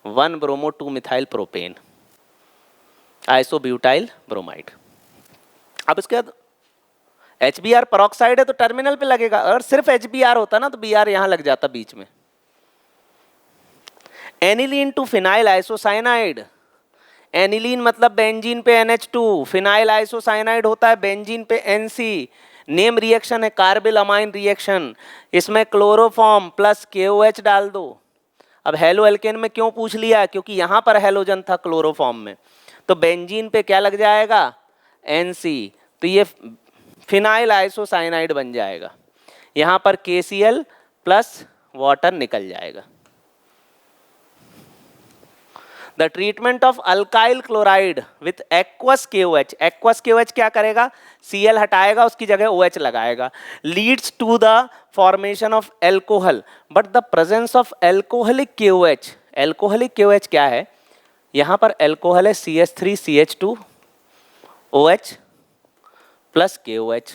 Speaker 1: 1 bromo 2 methyl propane isobutyl bromide. अब इसके बाद HBr पेरोक्साइड है तो टर्मिनल पे लगेगा, अगर सिर्फ HBr होता ना तो Br यहां लग जाता बीच में। Aniline to phenyl isocyanide, aniline मतलब बेंजीन पे NH2, फिनाइल आइसोसाइनाइड होता है बेंजीन पे NC। नेम रिएक्शन है कार्बिल अमाइन रिएक्शन, इसमें क्लोरोफॉर्म प्लस KOH डाल दो। अब हेलो एल्केन में क्यों पूछ लिया, क्योंकि यहां पर हेलोजन था क्लोरोफॉर्म में, तो बेंजीन पे क्या लग जाएगा, NC, तो ये फिनाइल आइसोसाइनाइड बन जाएगा। यहां पर KCl प्लस वाटर निकल जाएगा। The treatment of alkyl chloride with aqueous KOH, aqueous KOH क्या करेगा, Cl हटाएगा, उसकी जगह OH लगाएगा, leads to the formation of alcohol but the presence of alcoholic KOH। Alcoholic KOH क्या है, यहां पर एल्कोहल है CH3CH2OH plus KOH,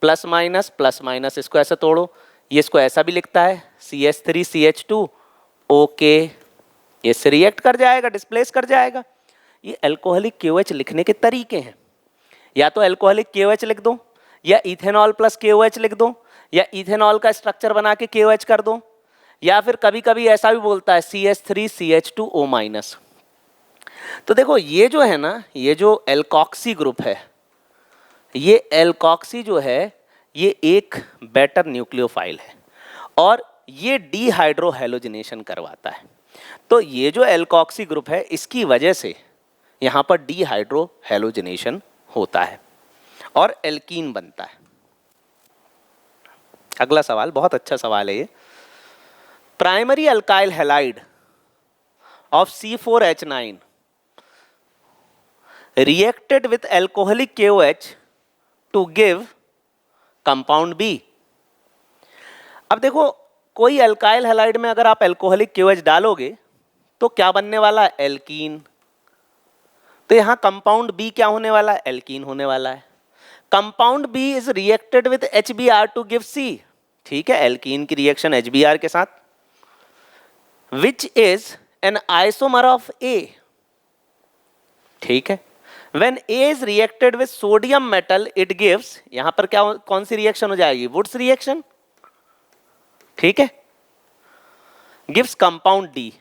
Speaker 1: plus minus, इसको ऐसे तोड़ो, ये इसको ऐसा भी लिखता है CH3CH2OK, ये से रिएक्ट कर जाएगा, डिस्प्लेस कर जाएगा। ये एल्कोहलिक KOH लिखने के तरीके हैं, या तो एल्कोहलिक KOH लिख दो, या इथेनॉल प्लस KOH लिख दो, या इथेनॉल का स्ट्रक्चर बना के KOH कर दो, या फिर कभी कभी ऐसा भी बोलता है CH3CH2O-। तो देखो ये जो है ना, ये जो एल्कोक्सी ग्रुप है, ये एल्कोक्सी जो है ये एक बेटर न्यूक्लियोफाइल है और ये डीहाइड्रोहेलोजिनेशन करवाता है। तो ये जो एल्कोक्सी ग्रुप है इसकी वजह से यहाँ पर डीहाइड्रोहेलोजिनेशन होता है और एल्कीन बनता है। अगला सवाल बहुत अच्छा सवाल है ये। Primary alkyl halide of C4H9 reacted with alcoholic KOH to give compound B। अब देखो कोई अल्काइल हैलाइड में अगर आप एल्कोहलिक KOH डालोगे तो क्या बनने वाला है, एल्कीन। तो यहां कंपाउंड बी क्या होने वाला है, एल्कीन होने वाला है। Compound B is reacted with HBr to give C। ठीक है, एल्कीन की रिएक्शन HBr के साथ, which is an isomer of A। ठीक है, when A is reacted with sodium metal it gives, यहां पर क्या कौन सी रिएक्शन हो जाएगी, वुड्स रिएक्शन। ठीक है, गिव्स कंपाउंड D।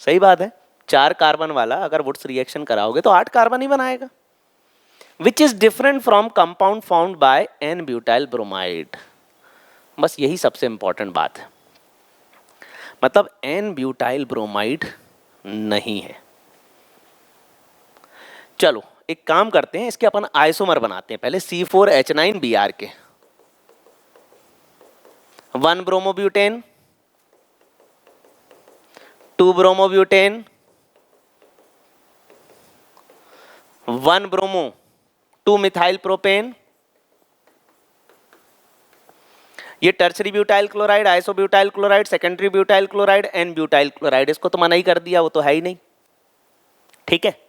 Speaker 1: सही बात है, 4 कार्बन वाला अगर वुड्स रिएक्शन कराओगे तो 8 कार्बन ही बनाएगा। Which is different from compound found by n butyl bromide. बस यही सबसे इंपॉर्टेंट बात है, मतलब एन ब्यूटाइल ब्रोमाइड नहीं है। चलो एक काम करते हैं, इसके अपन आइसोमर बनाते हैं पहले C4H9Br के। 1 bromobutane, 2 bromobutane, 1 bromo 2 methyl propane. ये tertiary butyl chloride, isobutyl chloride, secondary butyl chloride, n butyl chloride, इसको तो मना ही कर दिया, वो तो है ही नहीं। ठीक है,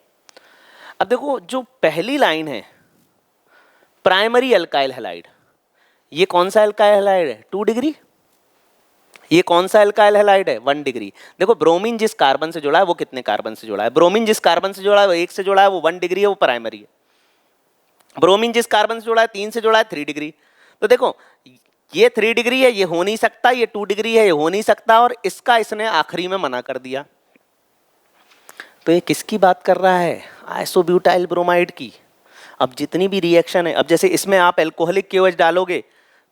Speaker 1: अब देखो जो पहली लाइन है प्राइमरी अल्काइल हैलाइड, ये कौन सा अल्काइल हैलाइड है, 2 डिग्री। ये कौन सा अल्काइल हैलाइड है, 1 डिग्री। देखो ब्रोमीन जिस कार्बन से जुड़ा है वो कितने कार्बन से जुड़ा है, ब्रोमीन जिस कार्बन से जुड़ा है वो 1 से जुड़ा है, वो 1 डिग्री है, वो प्राइमरी है। ब्रोमीन जिस कार्बन से जुड़ा है 3 से जुड़ा है, 3 डिग्री। तो देखो ये 3 डिग्री है, ये हो नहीं सकता, ये 2 डिग्री है, ये हो नहीं सकता, और इसका इसने आखिरी में मना कर दिया। तो ये किसकी बात कर रहा है, आइसोब्यूटाइल ब्रोमाइड की। अब जितनी भी रिएक्शन है, अब जैसे इसमें आप एल्कोहलिक KOH डालोगे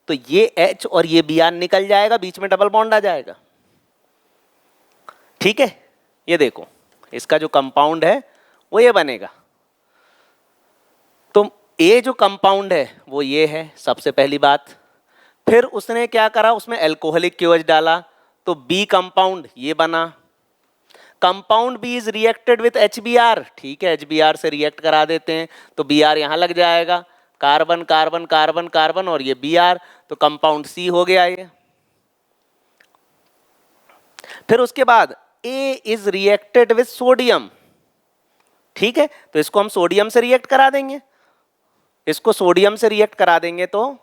Speaker 1: तो ये H और ये Br निकल जाएगा, बीच में डबल बॉन्ड आ जाएगा। ठीक है, ये देखो इसका जो कंपाउंड है वो ये बनेगा। तो A जो कंपाउंड है वो ये है, सबसे पहली बात। फिर उसने क्या करा, उसमें एल्कोहलिक KOH डाला तो B कंपाउंड ये बना। Compound B is reacted with HBr। ठीक है, HBr से रिएक्ट करा देते हैं तो Br यहां लग जाएगा। कार्बन कार्बन कार्बन कार्बन और ये Br, तो कंपाउंड C हो गया ये। फिर उसके बाद A is reacted with sodium, ठीक है, तो इसको हम सोडियम से रिएक्ट करा देंगे, इसको सोडियम से रिएक्ट करा देंगे तो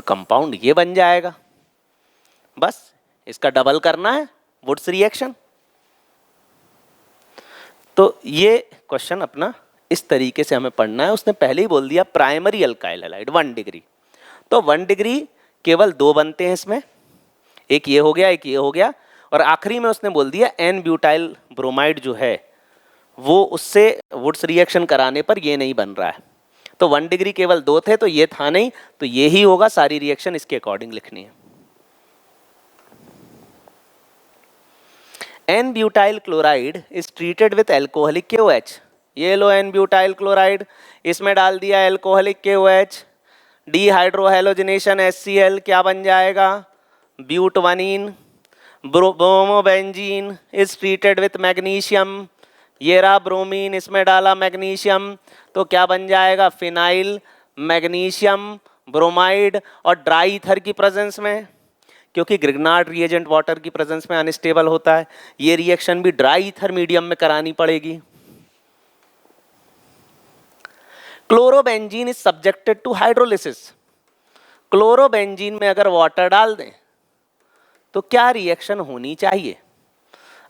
Speaker 1: कंपाउंड ये बन जाएगा। बस इसका डबल करना है, वुड्स रिएक्शन। तो ये क्वेश्चन अपना इस तरीके से हमें पढ़ना है। उसने पहले ही बोल दिया प्राइमरी अल्काइल हैलाइड 1 डिग्री, तो 1 डिग्री केवल 2 बनते हैं इसमें, एक ये हो गया एक ये हो गया, और आखिरी में उसने बोल दिया एन ब्यूटाइल ब्रोमाइड जो है वो उससे वुड्स रिएक्शन कराने पर ये नहीं बन रहा है। तो 1 डिग्री केवल 2 थे, तो ये था नहीं, तो ये ही होगा, सारी रिएक्शन इसके अकॉर्डिंग लिखनी है। N butyl chloride is treated with alcoholic KOH, ये लो एन ब्यूटाइल क्लोराइड, इसमें डाल दिया alcoholic KOH, dehydrohalogenation HCl क्या बन जाएगा, butene. Bromobenzene is treated with magnesium, ये रहा ब्रोमीन, इसमें डाला मैग्नीशियम, तो क्या बन जाएगा, फिनाइल मैग्नीशियम ब्रोमाइड, और ड्राई ईथर की प्रेजेंस में, क्योंकि ग्रिग्नार्ड रिएजेंट वाटर की प्रेजेंस में अनस्टेबल होता है, ये रिएक्शन भी ड्राई ईथर मीडियम में करानी पड़ेगी। Chlorobenzene is subjected to hydrolysis, chlorobenzene में अगर वाटर डाल दें तो क्या रिएक्शन होनी चाहिए।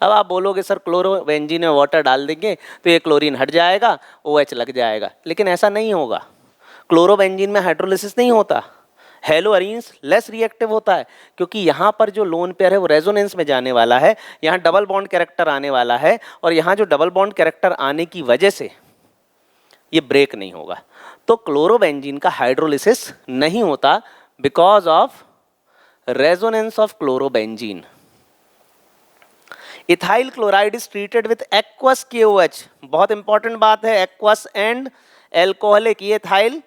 Speaker 1: अब आप बोलोगे सर क्लोरोबेंजीन में वाटर डाल देंगे तो ये क्लोरीन हट जाएगा, OH लग जाएगा, लेकिन ऐसा नहीं होगा। क्लोरोबेंजीन में हाइड्रोलिसिस नहीं होता, हेलो अरीन्स लेस रिएक्टिव होता है, क्योंकि यहाँ पर जो लोन पेयर है वो रेजोनेंस में जाने वाला है, यहाँ डबल बॉन्ड कैरेक्टर आने वाला है, और यहाँ जो डबल बॉन्ड कैरेक्टर आने की वजह से ये ब्रेक नहीं होगा। तो क्लोरोबेंजीन का हाइड्रोलिसिस नहीं होता because of resonance of chlorobenzene. Ethyl chloride is treated with aqueous KOH, बहुत इंपॉर्टेंट बात है, एक्वस एंड एल्कोहलिक, ये इथाइल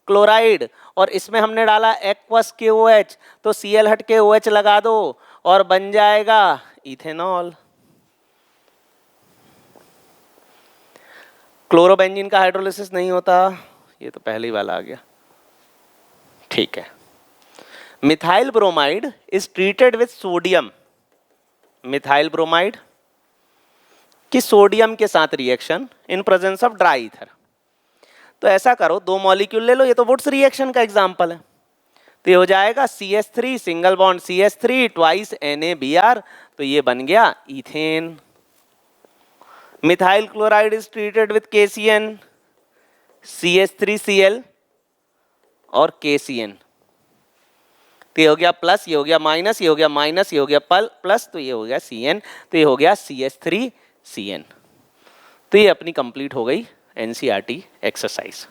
Speaker 1: क्लोराइड, और इसमें हमने डाला एक्वस KOH, तो Cl हट के OH लगा दो और बन जाएगा इथेनॉल। क्लोरोबेंजीन का हाइड्रोलिसिस नहीं होता, ये तो पहले ही वाला आ गया, ठीक है। Methyl bromide is treated with sodium, methyl bromide की सोडियम के साथ reaction in presence of dry ether. तो ऐसा करो, 2 मॉलिक्यूल ले लो, ये तो वुड्स रिएक्शन का एग्जांपल है, तो ये हो जाएगा CH3 single bond CH3 twice NaBr, तो ये बन गया ethane. Methyl chloride is treated with KCN, CH3Cl और KCN, तो ये हो गया प्लस, ये हो गया माइनस, ये हो गया माइनस, ये हो गया प्लस, तो ये हो गया Cn, तो ये हो गया CH3Cn। तो ये अपनी कंप्लीट हो गई NCERT एक्सरसाइज।